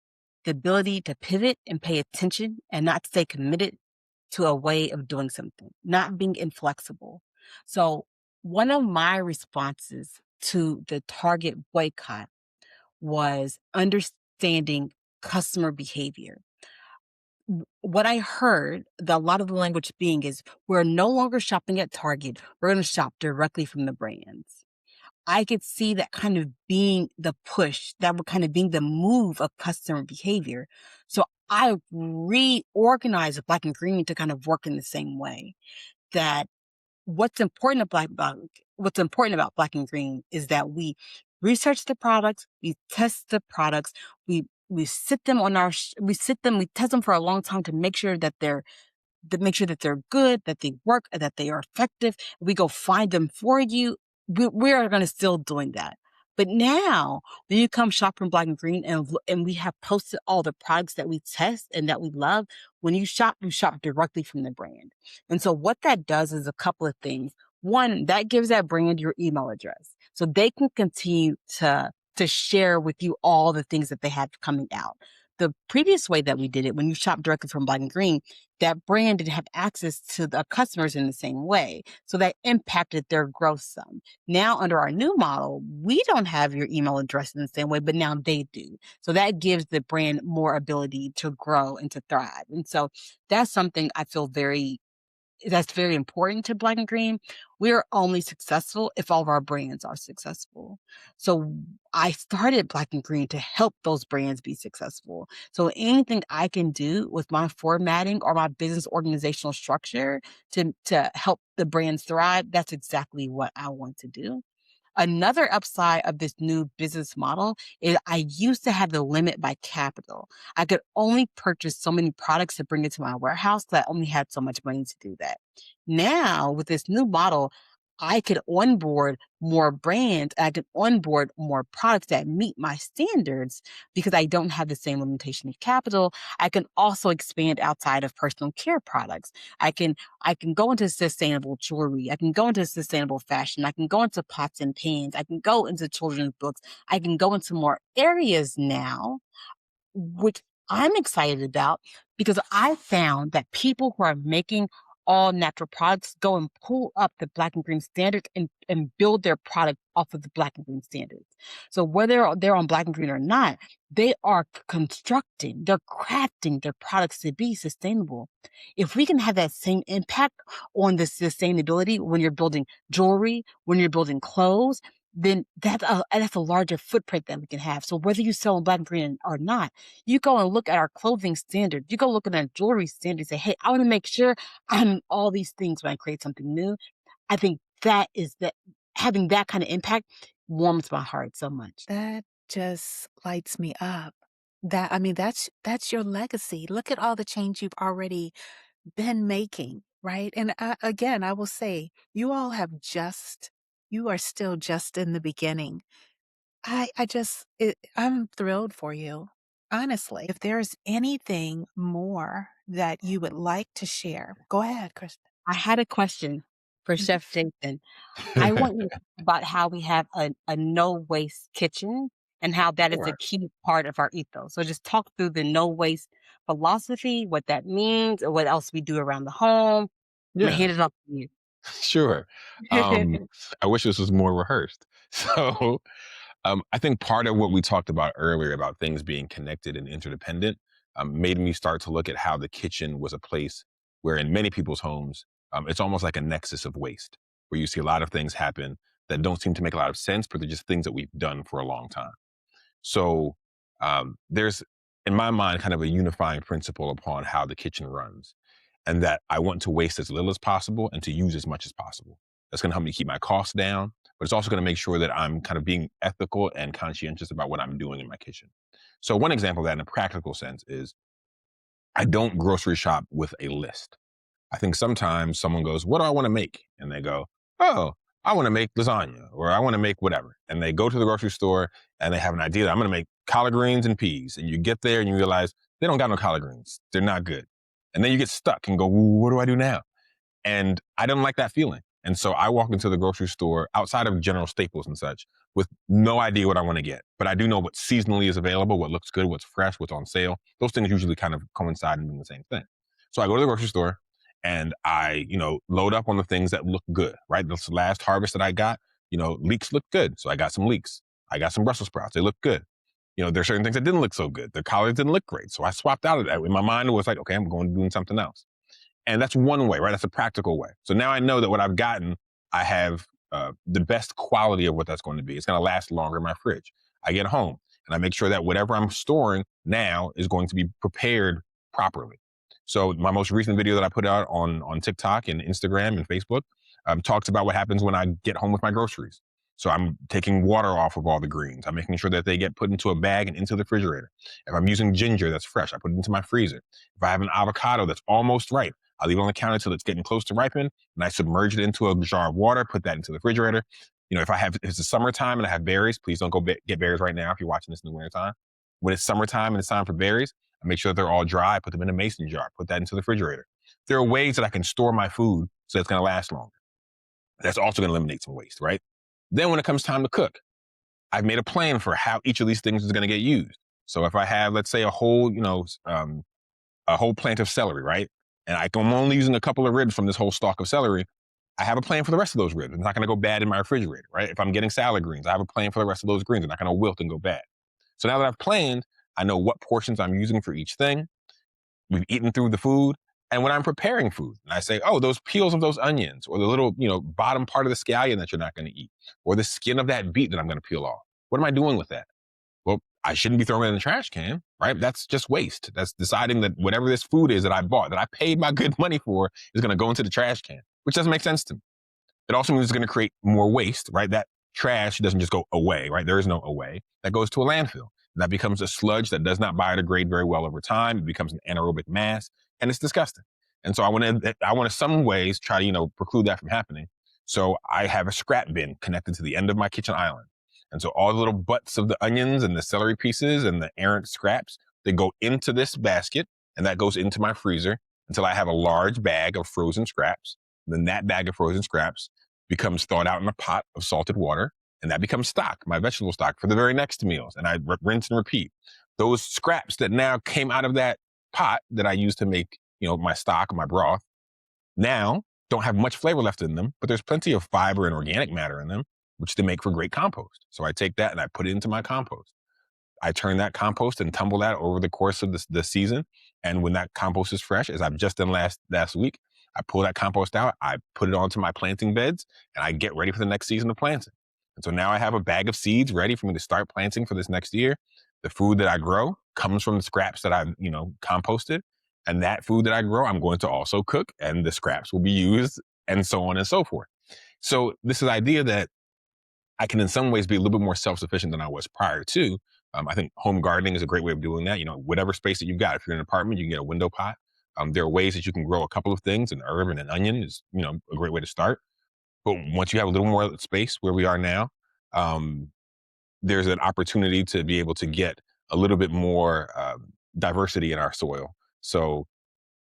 the ability to pivot and pay attention and not stay committed to a way of doing something, not being inflexible. So, one of my responses to the Target boycott was understanding customer behavior. What I heard, a lot of the language being is we're no longer shopping at Target, we're going to shop directly from the brands. I could see that kind of being the push, that would kind of being the move of customer behavior. So I reorganized Black and Green to kind of work in the same way. That what's important about Black and Green is that we research the products, we test the products, we sit them on we test them for a long time to make sure that they're good, that they work, that they are effective. We go find them for you. We are going to still doing that. But now, when you come shop from Black and Green and we have posted all the products that we test and that we love, when you shop directly from the brand. And so what that does is a couple of things. One, that gives that brand your email address. So they can continue to share with you all the things that they have coming out. The previous way that we did it, when you shop directly from Black and Green, that brand didn't have access to the customers in the same way. So that impacted their growth some. Now, under our new model, we don't have your email address in the same way, but now they do. So that gives the brand more ability to grow and to thrive. And so that's something I feel that's very important to Black and Green. We're only successful if all of our brands are successful. So I started Black and Green to help those brands be successful. So anything I can do with my formatting or my business organizational structure to help the brands thrive, that's exactly what I want to do. Another upside of this new business model is I used to have the limit by capital. I could only purchase so many products to bring into my warehouse that I only had so much money to do that. Now, with this new model, I could onboard more brands. I could onboard more products that meet my standards because I don't have the same limitation of capital. I can also expand outside of personal care products. I can go into sustainable jewelry. I can go into sustainable fashion. I can go into pots and pans. I can go into children's books. I can go into more areas now, which I'm excited about because I found that people who are making all natural products go and pull up the Black and Green standards and build their product off of the Black and Green standards. So whether they're on Black and Green or not, they are constructing, they're crafting their products to be sustainable. If we can have that same impact on the sustainability when you're building jewelry, when you're building clothes, then that's a larger footprint that we can have. So whether you sell on Black and Green or not, you go and look at our clothing standard. You go look at our jewelry standard and say, hey, I want to make sure I'm all these things when I create something new. I think that having that kind of impact warms my heart so much. That just lights me up. I mean, that's your legacy. Look at all the change you've already been making, right? And again, I will say, you are still just in the beginning. I'm thrilled for you, honestly. If there's anything more that you would like to share, go ahead, Kristen. I had a question for Mhm. Chef Jason. I want you to talk about how we have a no waste kitchen and how that is a Sure. key part of our ethos. So just talk through the no waste philosophy, what that means, or what else we do around the home. I'm gonna Yeah, hand it off to you. sure. I wish this was more rehearsed. So, I think part of what we talked about earlier about things being connected and interdependent made me start to look at how the kitchen was a place where, in many people's homes, it's almost like a nexus of waste, where you see a lot of things happen that don't seem to make a lot of sense, but they're just things that we've done for a long time. So, there's, in my mind, kind of a unifying principle upon how the kitchen runs, and that I want to waste as little as possible and to use as much as possible. That's going to help me keep my costs down, but it's also going to make sure that I'm kind of being ethical and conscientious about what I'm doing in my kitchen. So, one example of that in a practical sense is I don't grocery shop with a list. I think sometimes someone goes, what do I want to make? And they go, oh, I want to make lasagna or I want to make whatever. And they go to the grocery store and they have an idea that I'm going to make collard greens and peas. And you get there and you realize they don't got no collard greens. They're not good. And then you get stuck and go, well, what do I do now? And I don't like that feeling. And so I walk into the grocery store outside of general staples and such with no idea what I want to get. But I do know what seasonally is available, what looks good, what's fresh, what's on sale. Those things usually kind of coincide and do the same thing. So I go to the grocery store and I, load up on the things that look good, right? This last harvest that I got, leeks look good. So I got some leeks. I got some Brussels sprouts. They look good. There are certain things that didn't look so good. The collards didn't look great. So I swapped out of that. In my mind, it was like, okay, I'm going to doing something else. And that's one way, right? That's a practical way. So now I know that what I've gotten, I have the best quality of what that's going to be. It's going to last longer in my fridge. I get home and I make sure that whatever I'm storing now is going to be prepared properly. So my most recent video that I put out on TikTok and Instagram and Facebook talks about what happens when I get home with my groceries. So I'm taking water off of all the greens. I'm making sure that they get put into a bag and into the refrigerator. If I'm using ginger that's fresh, I put it into my freezer. If I have an avocado that's almost ripe, I leave it on the counter until it's getting close to ripen, and I submerge it into a jar of water, put that into the refrigerator. If it's the summertime and I have berries, please don't go get berries right now if you're watching this in the wintertime. When it's summertime and it's time for berries, I make sure that they're all dry, I put them in a mason jar, put that into the refrigerator. There are ways that I can store my food so it's going to last longer. That's also going to eliminate some waste, right? Then when it comes time to cook, I've made a plan for how each of these things is going to get used. So if I have, let's say, a whole plant of celery, right? And I'm only using a couple of ribs from this whole stalk of celery, I have a plan for the rest of those ribs. It's not going to go bad in my refrigerator, right? If I'm getting salad greens, I have a plan for the rest of those greens. They're not going to wilt and go bad. So now that I've planned, I know what portions I'm using for each thing. We've eaten through the food. And when I'm preparing food, and I say, oh, those peels of those onions, or the little, bottom part of the scallion that you're not going to eat, or the skin of that beet that I'm going to peel off. What am I doing with that? Well, I shouldn't be throwing it in the trash can, right? That's just waste. That's deciding that whatever this food is that I bought, that I paid my good money for, is going to go into the trash can, which doesn't make sense to me. It also means it's going to create more waste, right? That trash doesn't just go away, right? There is no away. That goes to a landfill. That becomes a sludge that does not biodegrade very well over time. It becomes an anaerobic mass, and it's disgusting. And so I want to some ways try to, preclude that from happening. So I have a scrap bin connected to the end of my kitchen island. And so all the little butts of the onions and the celery pieces and the errant scraps, they go into this basket, and that goes into my freezer until I have a large bag of frozen scraps. Then that bag of frozen scraps becomes thawed out in a pot of salted water, and that becomes stock, my vegetable stock for the very next meals. And I rinse and repeat. Those scraps that now came out of that pot that I used to make, my stock, my broth, now don't have much flavor left in them, but there's plenty of fiber and organic matter in them, which they make for great compost. So I take that and I put it into my compost. I turn that compost and tumble that over the course of the season. And when that compost is fresh, as I've just done last week, I pull that compost out, I put it onto my planting beds, and I get ready for the next season of planting. And so now I have a bag of seeds ready for me to start planting for this next year. The food that I grow comes from the scraps that I've, composted. And that food that I grow, I'm going to also cook, and the scraps will be used, and so on and so forth. So this is the idea that I can in some ways be a little bit more self-sufficient than I was prior to. I think home gardening is a great way of doing that. Whatever space that you've got, if you're in an apartment, you can get a window pot. There are ways that you can grow a couple of things. An herb and an onion is, a great way to start. But once you have a little more space where we are now, there's an opportunity to be able to get a little bit more diversity in our soil. So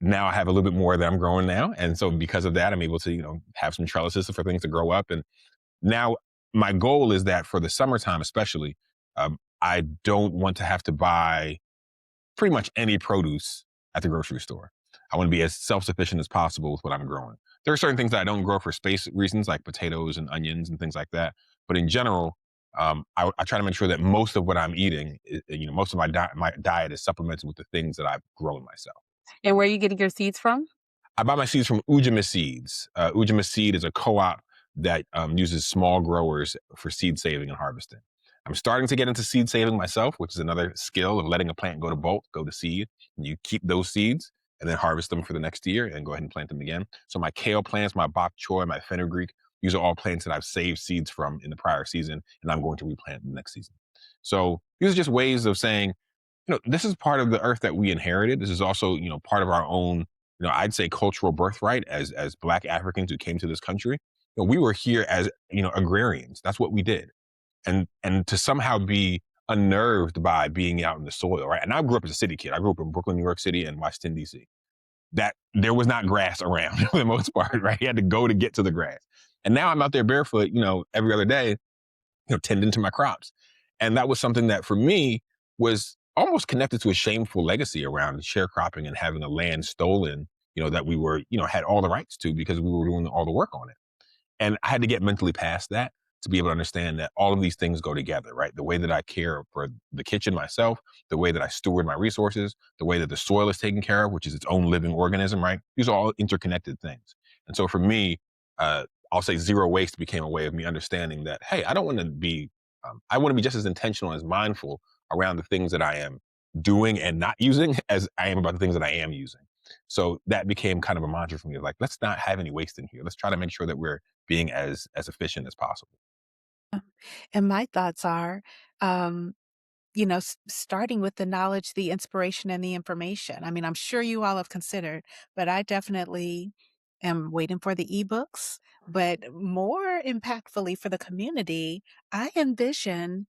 now I have a little bit more that I'm growing now. And so because of that, I'm able to, have some trellises for things to grow up. And now my goal is that for the summertime, especially, I don't want to have to buy pretty much any produce at the grocery store. I want to be as self-sufficient as possible with what I'm growing. There are certain things that I don't grow for space reasons, like potatoes and onions and things like that. But in general, I try to make sure that most of what I'm eating, most of my diet is supplemented with the things that I've grown myself. And where are you getting your seeds from? I buy my seeds from Ujima Seeds. Ujima Seed is a co-op that uses small growers for seed saving and harvesting. I'm starting to get into seed saving myself, which is another skill of letting a plant go to bulk, go to seed. And you keep those seeds and then harvest them for the next year and go ahead and plant them again. So my kale plants, my bok choy, my fenugreek, these are all plants that I've saved seeds from in the prior season, and I'm going to replant the next season. So these are just ways of saying, this is part of the earth that we inherited. This is also, part of our own, I'd say cultural birthright as Black Africans who came to this country. We were here as, agrarians. That's what we did. And to somehow be unnerved by being out in the soil, right? And I grew up as a city kid. I grew up in Brooklyn, New York City, and Washington, D.C. that there was not grass around for the most part, right? He had to go to get to the grass. And now I'm out there barefoot, every other day, tending to my crops. And that was something that for me was almost connected to a shameful legacy around sharecropping and having a land stolen, that we were, had all the rights to because we were doing all the work on it. And I had to get mentally past that to be able to understand that all of these things go together, right? The way that I care for the kitchen myself, the way that I steward my resources, the way that the soil is taken care of, which is its own living organism, right? These are all interconnected things. And so for me, I'll say zero waste became a way of me understanding that, hey, I don't want to be, I want to be just as intentional as mindful around the things that I am doing and not using as I am about the things that I am using. So that became kind of a mantra for me, like, let's not have any waste in here. Let's try to make sure that we're being as efficient as possible. And my thoughts are, um, starting with the knowledge, the inspiration, and the information. I mean, I'm sure you all have considered, but I definitely am waiting for the ebooks. But more impactfully for the community, I envision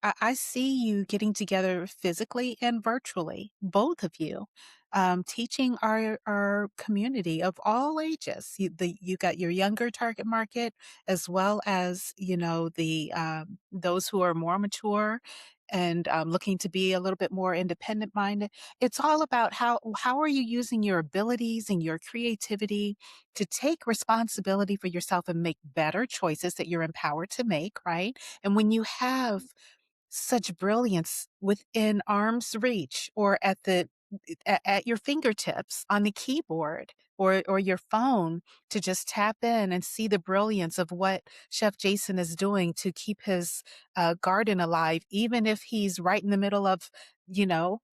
I see you getting together physically and virtually, both of you, teaching our community of all ages. You got your younger target market, as well as the those who are more mature and looking to be a little bit more independent minded. It's all about how are you using your abilities and your creativity to take responsibility for yourself and make better choices that you're empowered to make, right? And when you have such brilliance within arm's reach or at your fingertips on the keyboard or your phone to just tap in and see the brilliance of what Chef Jason is doing to keep his garden alive, even if he's right in the middle of,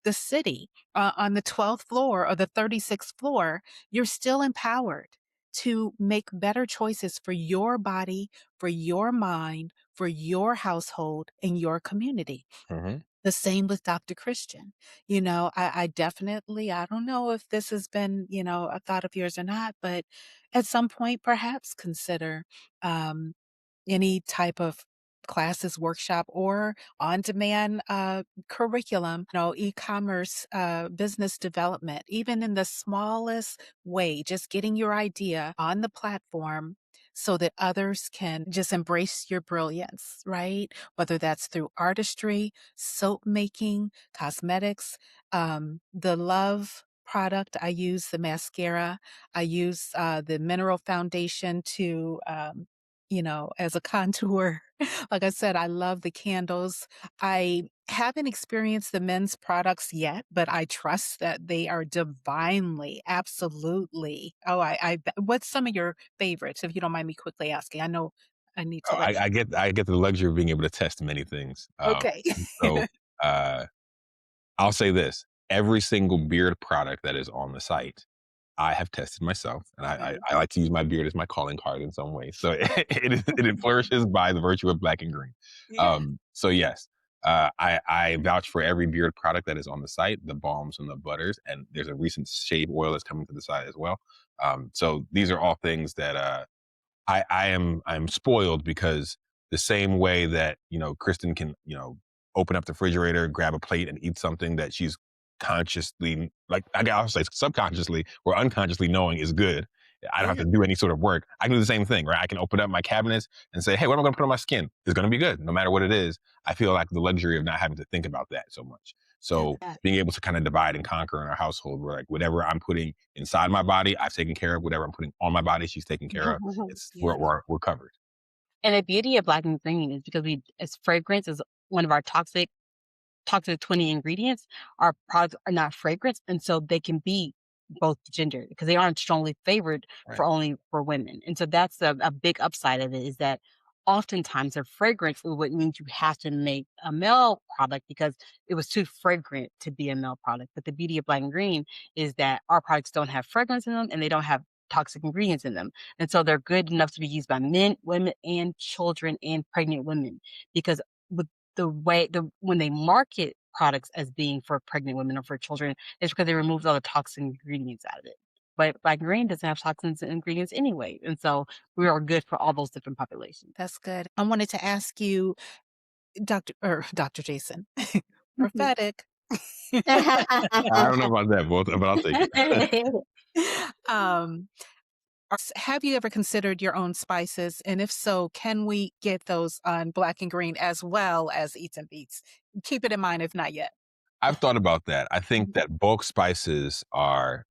the city on the 12th floor or the 36th floor, you're still empowered to make better choices for your body, for your mind, for your household and your community. Hmm. The same with Dr. Christian. I definitely, I don't know if this has been, a thought of yours or not, but at some point, perhaps consider um, any type of classes, workshop, or on-demand curriculum, e-commerce, business development, even in the smallest way, just getting your idea on the platform so that others can just embrace your brilliance, right? Whether that's through artistry, soap making, cosmetics, the Love product. I use the mascara. I use the mineral foundation to as a contour. Like I said, I love the candles. I haven't experienced the men's products yet, but I trust that they are divinely, absolutely. Oh, what's some of your favorites, if you don't mind me quickly asking? I know I need to Oh, let I get the luxury of being able to test many things. Okay. So uh, I'll say this: every single beard product that is on the site, I have tested myself, and I, Okay. I like to use my beard as my calling card in some way. So it flourishes by the virtue of black and green. Yeah. So yes, I vouch for every beard product that is on the site, the balms and the butters, and there's a recent shave oil that's coming to the site as well. So these are all things that I'm spoiled because the same way that, Kristen can, open up the refrigerator, grab a plate and eat something that she's consciously, like, I gotta say subconsciously or unconsciously knowing is good. I don't have Yeah. to do any sort of work. I can do the same thing, right? I can open up my cabinets and say, hey, what am I gonna put on my skin? It's gonna be good, no matter what it is. I feel like the luxury of not having to think about that so much. So That. being able to kind of divide and conquer in our household, where like whatever I'm putting inside my body, I've taken care of. Whatever I'm putting on my body, she's taken care of. It's we're Yeah. we're, we're covered. And the beauty of black and green is because we as fragrance is one of our toxic 20 ingredients, our products are not fragrance, and so they can be both gender because they aren't strongly favored Right. for only for women. And so that's a big upside of it is that oftentimes a fragrance is what means you have to make a male product because it was too fragrant to be a male product. But the beauty of black and green is that our products don't have fragrance in them and they don't have toxic ingredients in them. And so they're good enough to be used by men, women, and children and pregnant women because with the way the when they market products as being for pregnant women or for children, it's because they removed all the toxic ingredients out of it. But black grain doesn't have toxins and ingredients anyway, and so we are good for all those different populations. That's good. I wanted to ask you, Dr. Jason, Mhm. prophetic. I don't know about that, but I'll take it. Um, have you ever considered your own spices? And if so, can we get those on Black and Green as well as Eats and Beats? Keep it in mind if not yet. I've thought about that. I think Mhm. that bulk spices are,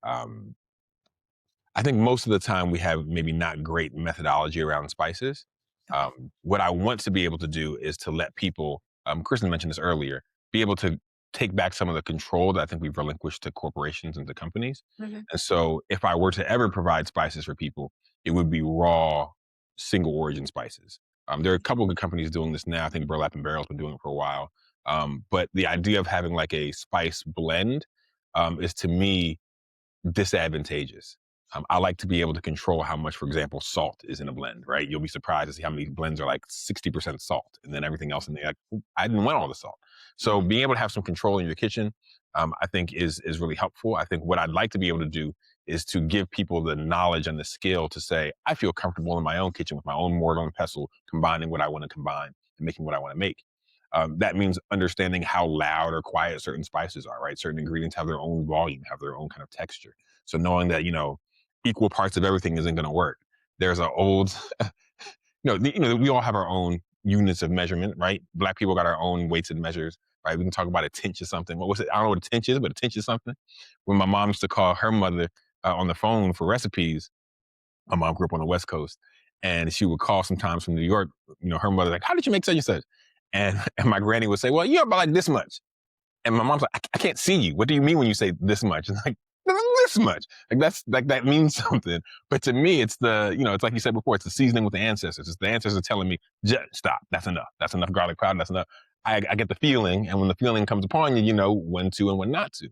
I think most of the time we have maybe not great methodology around spices. Okay. What I want to be able to do is to let people, Kristen mentioned this earlier, be able to take back some of the control that I think we've relinquished to corporations and to companies. Mhm. And so if I were to ever provide spices for people, it would be raw, single origin spices. There are a couple of good companies doing this now. I think Burlap and Barrel's been doing it for a while. But the idea of having like a spice blend is to me disadvantageous. I like to be able to control how much, for example, salt is in a blend, right? You'll be surprised to see how many blends are like 60% salt and then everything else in there. Like, "Oop, I didn't want all the salt." So Mhm. being able to have some control in your kitchen, I think is really helpful. I think what I'd like to be able to do is to give people the knowledge and the skill to say, I feel comfortable in my own kitchen with my own mortar and pestle, combining what I want to combine and making what I want to make. That means understanding how loud or quiet certain spices are, right? Certain ingredients have their own volume, have their own kind of texture. So knowing that, equal parts of everything isn't going to work. There's an old, we all have our own units of measurement, right? Black people got our own weights and measures, right? We can talk about a tinch or something. What was it? I don't know what a tinch is, but a tinch is something. When my mom used to call her mother on the phone for recipes, my mom grew up on the West Coast, and she would call sometimes from New York. Her mother like, "How did you make such and such?" And and my granny would say, "Well, you're about like this much." And my mom's like, I can't see you. What do you mean when you say this much? And like, this much. Like that's like that means something. But to me, it's it's like you said before, it's the seasoning with the ancestors. It's the ancestors telling me, stop, that's enough. That's enough garlic powder, that's enough. I get the feeling, and when the feeling comes upon you, you know when to and when not to.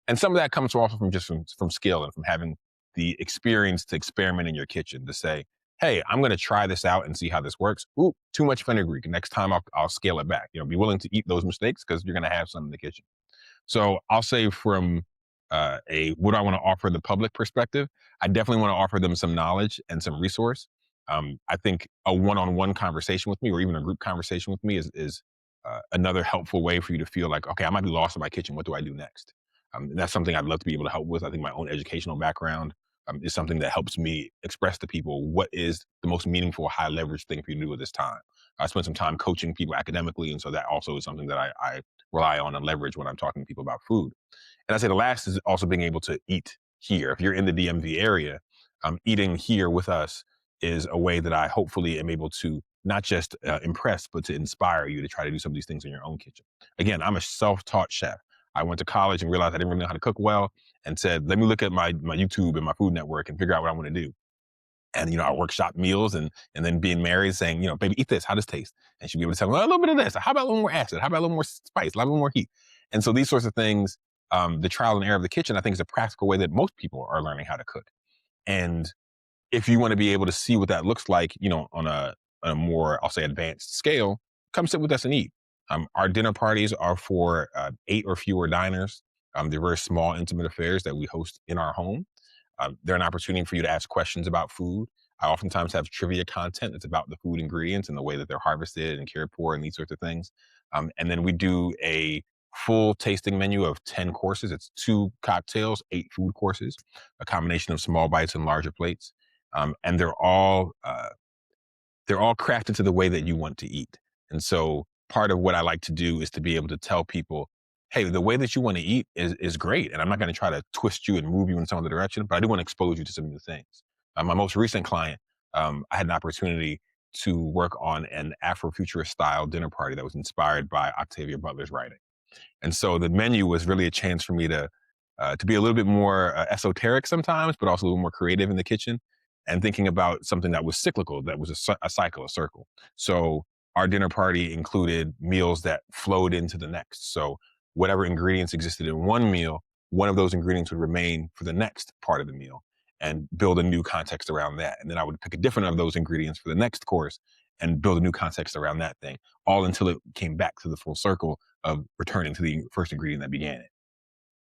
And some of that comes also from just from skill and from having the experience to experiment in your kitchen to say, hey, I'm going to try this out and see how this works. Ooh, too much fenugreek. Next time I'll scale it back. Be willing to eat those mistakes because you're going to have some in the kitchen. So I'll say from a what do I want to offer the public perspective, I definitely want to offer them some knowledge and some resource. I think a one-on-one conversation with me, or even a group conversation with me, is another helpful way for you to feel like, okay, I might be lost in my kitchen. What do I do next? And that's something I'd love to be able to help with. I think my own educational background is something that helps me express to people what is the most meaningful, high leverage thing for you to do at this time. I spent some time coaching people academically, and so that also is something that I rely on and leverage when I'm talking to people about food. And I say the last is also being able to eat here. If you're in the DMV area, eating here with us is a way that I hopefully am able to not just impress, but to inspire you to try to do some of these things in your own kitchen. Again, I'm a self-taught chef. I went to college and realized I didn't really know how to cook well, and said, let me look at my YouTube and my Food Network and figure out what I want to do. And I workshop meals, and then being married, saying, baby, eat this. How does it taste? And she'd be able to tell me, well, a little bit of this. How about a little more acid? How about a little more spice? A little more heat? And so these sorts of things, the trial and error of the kitchen, I think is a practical way that most people are learning how to cook. And if you want to be able to see what that looks like, on a more, I'll say, advanced scale, come sit with us and eat. Our dinner parties are for 8 or fewer diners. They're very small, intimate affairs that we host in our home. They're an opportunity for you to ask questions about food. I oftentimes have trivia content that's about the food ingredients and the way that they're harvested and cared for and these sorts of things. And then we do a full tasting menu of 10 courses. It's 2 cocktails, 8 food courses, a combination of small bites and larger plates. And they're all crafted to the way that you want to eat. And so part of what I like to do is to be able to tell people, hey, the way that you want to eat is great. And I'm not going to try to twist you and move you in some other direction, but I do want to expose you to some new things. My most recent client, I had an opportunity to work on an Afrofuturist style dinner party that was inspired by Octavia Butler's writing. And so the menu was really a chance for me to be a little bit more esoteric sometimes, but also a little more creative in the kitchen, and thinking about something that was cyclical, that was a cycle, a circle. So our dinner party included meals that flowed into the next. So whatever ingredients existed in one meal, one of those ingredients would remain for the next part of the meal and build a new context around that. And then I would pick a different of those ingredients for the next course and build a new context around that thing, all until it came back to the full circle of returning to the first ingredient that began it.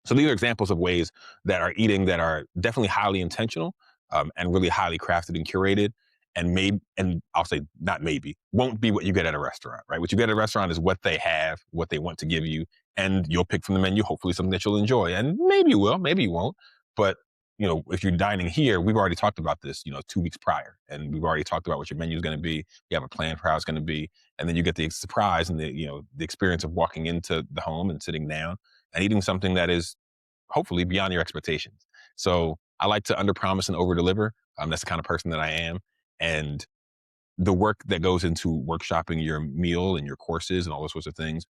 So these are examples of ways that are eating that are definitely highly intentional, and really highly crafted and curated. and maybe, and I'll say not maybe, won't be what you get at a restaurant, right? What you get at a restaurant is what they have, what they want to give you, and you'll pick from the menu, hopefully something that you'll enjoy. And maybe you will, maybe you won't. But if you're dining here, we've already talked about this, 2 weeks prior, and we've already talked about what your menu is going to be. We have a plan for how it's going to be, and then you get the surprise and the experience of walking into the home and sitting down and eating something that is hopefully beyond your expectations. So I like to underpromise and overdeliver. That's the kind of person that I am, and the work that goes into workshopping your meal and your courses and all those sorts of things,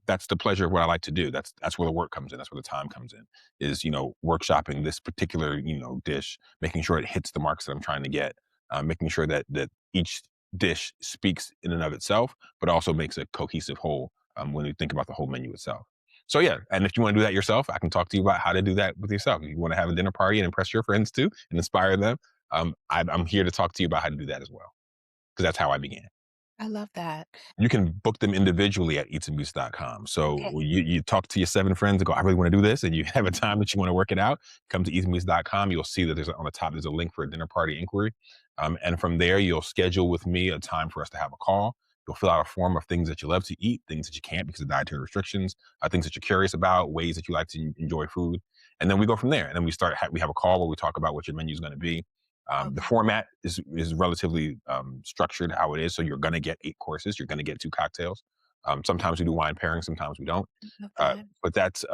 that's the pleasure of what I like to do. That's where the work comes in. That's where the time comes in. Is workshopping this particular dish, making sure it hits the marks that I'm trying to get, making sure that each dish speaks in and of itself, but also makes a cohesive whole when you think about the whole menu itself. So yeah, and if you want to do that yourself, I can talk to you about how to do that with yourself. If you want to have a dinner party and impress your friends too and inspire them, I'm here to talk to you about how to do that as well, because that's how I began. I love that. You can book them individually at eatsandbeets.com. So Okay. you talk to your 7 friends and go, I really want to do this. And you have a time that you want to work it out. Come to eatsandbeets.com. You'll see that on the top, there's a link for a dinner party inquiry. And from there, you'll schedule with me a time for us to have a call. You'll fill out a form of things that you love to eat, things that you can't because of dietary restrictions, things that you're curious about, ways that you like to enjoy food. And then we go from there. And then we have a call where we talk about what your menu is going to be. The Okay. format is relatively structured how it is. So you're going to get 8 courses. You're going to get 2 cocktails. Sometimes we do wine pairing. Sometimes we don't. Love that. But that's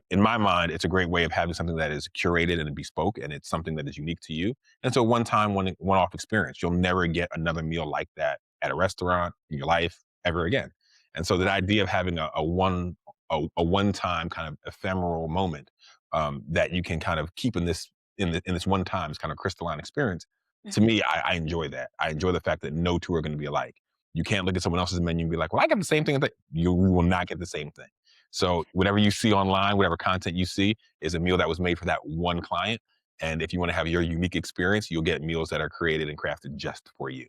in my mind, it's a great way of having something that is curated and bespoke, and it's something that is unique to you. And it's a one-time, one-off experience. You'll never get another meal like that at a restaurant in your life ever again. And so the idea of having a one-time kind of ephemeral moment that you can kind of keep in this one time, this kind of crystalline experience. To Mhm. me, I enjoy that. I enjoy the fact that no two are going to be alike. You can't look at someone else's menu and be like, "Well, I got the same thing." You will not get the same thing. So whatever you see online, whatever content you see, is a meal that was made for that one client. And if you want to have your unique experience, you'll get meals that are created and crafted just for you.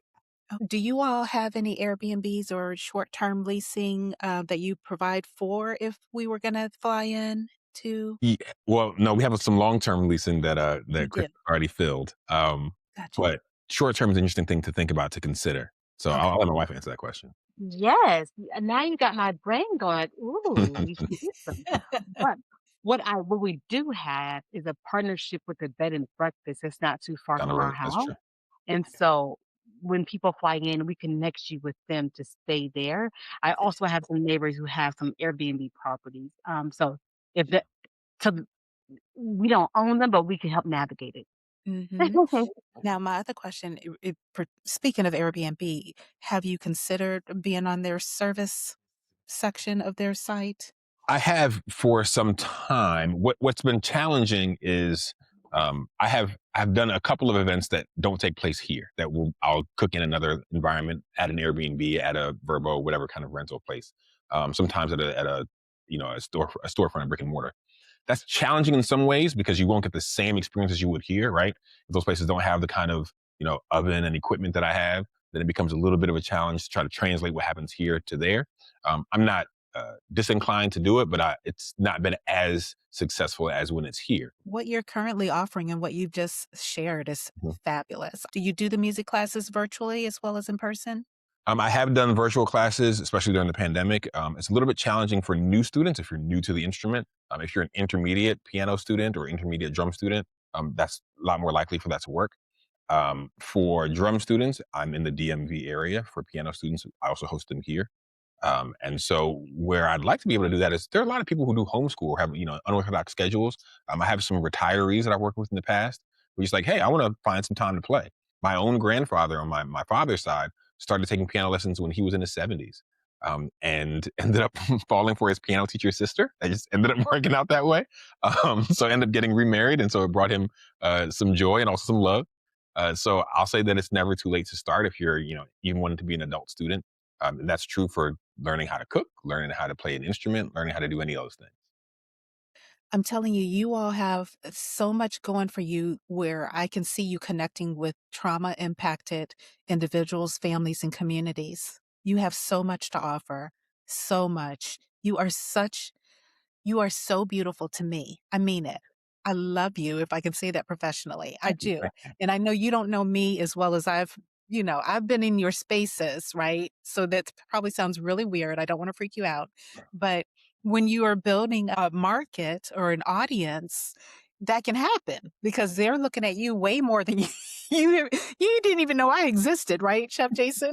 Do you all have any Airbnbs or short-term leasing, that you provide for if we were gonna fly in to? Yeah, well, no, we have some long-term leasing You that Chris do? already filled. Gotcha. But short-term is an interesting thing to think about, to consider. So I'll Okay. let my wife answer that question. Yes, and now you got my brain going, like, "Ooh, we should do some." But what we do have is a partnership with a bed and breakfast that's not too far Down the from our road, that's house, true. and so when people fly in, we connect you with them to stay there. I also have some neighbors who have some Airbnb properties, so if the so we don't own them, but we can help navigate it. Mhm. Now my other question, speaking of Airbnb, have you considered being on their service section of their site? I have for some time. What's been challenging is I've done a couple of events that don't take place here. I'll cook in another environment at an Airbnb, at a Verbo, whatever kind of rental place. Sometimes at a a storefront, a brick and mortar. That's challenging in some ways because you won't get the same experience as you would here, right? If those places don't have the kind of oven and equipment that I have, then it becomes a little bit of a challenge to try to translate what happens here to there. I'm not disinclined to do it, but it's not been as successful as when it's here. What you're currently offering and what you've just shared is fabulous. Do you do the music classes virtually as well as in person? I have done virtual classes, especially during the pandemic. It's a little bit challenging for new students if you're new to the instrument. If you're an intermediate piano student or intermediate drum student, that's a lot more likely for that to work. For drum students, I'm in the DMV area. For piano students, I also host them here. And so where I'd like to be able to do that is there are a lot of people who do homeschool or have, unorthodox schedules. I have some retirees that I've worked with in the past who are just like, hey, I want to find some time to play. My own grandfather on my father's side started taking piano lessons when he was in his 70s. And ended up falling for his piano teacher's sister. I just ended up working out that way. So I ended up getting remarried. And so it brought him some joy and also some love. So I'll say that it's never too late to start if you're, even wanting to be an adult student. And that's true for learning how to cook, learning how to play an instrument, learning how to do any of those things. I'm telling you, you all have so much going for you where I can see you connecting with trauma impacted individuals, families, and communities. You have so much to offer, so much. You are so beautiful to me. I mean it. I love you, if I can say that professionally. I do. And I know you don't know me as well as I've I've been in your spaces, right? So that probably sounds really weird. I don't want to freak you out. But when you are building a market or an audience, that can happen because they're looking at you way more than you, you didn't even know I existed, right, Chef Jason?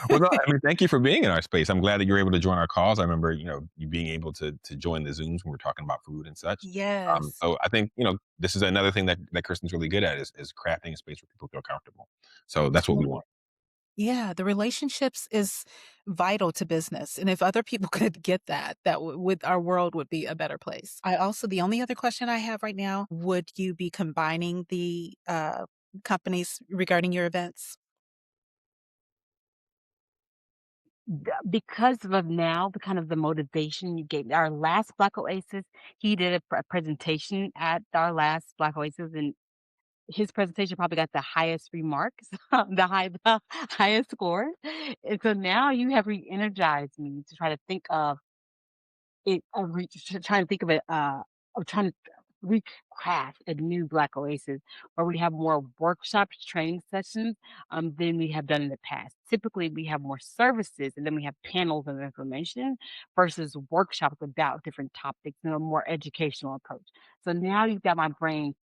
Well, no, I mean, thank you for being in our space. I'm glad that you're able to join our calls. I remember, you being able to join the Zooms when we're talking about food and such. Yes. So I think, this is another thing that Kristen's really good at is crafting a space where people feel comfortable. So that's what we Absolutely. want. Yeah, the relationships is vital to business, and if other people could get that, would our world would be a better place. The only other question I have right now, would you be combining the, companies regarding your events? Because of now, the kind of the motivation you gave our last Black Oasis, he did a presentation at our last Black Oasis, and his presentation probably got the highest remarks, the highest score. And so now you have re-energized me to try to think of trying to think of it, of trying to recraft a new Black Oasis where we have more workshops, training sessions, than we have done in the past. Typically, we have more services and then we have panels of information versus workshops about different topics and a more educational approach. So now you've got my brain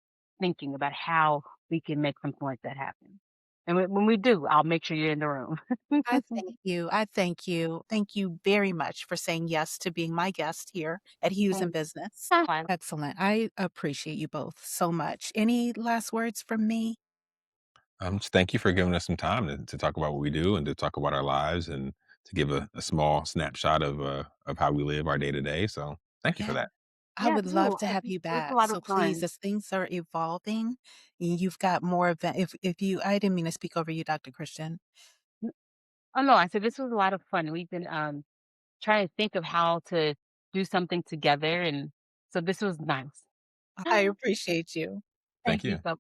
thinking about how we can make something like that happen. And when we do, I'll make sure you're in the room. I thank you. I thank you. Thank you very much for saying yes to being my guest here at Hues and Thanks. Business. Bye. Excellent. I appreciate you both so much. Any last words from me? Just thank you for giving us some time to talk about what we do and to talk about our lives and to give a small snapshot of how we live our day to day. So thank you for Yeah. that. I Yeah, would love no, to have you it was a back. lot of So please, fun. as things are evolving, you've got more event if you I didn't mean to speak over you, Dr. Christian. Oh, no, I said this was a lot of fun. We've been, trying to think of how to do something together, and so this was nice. I appreciate you. Thank Thank you you. so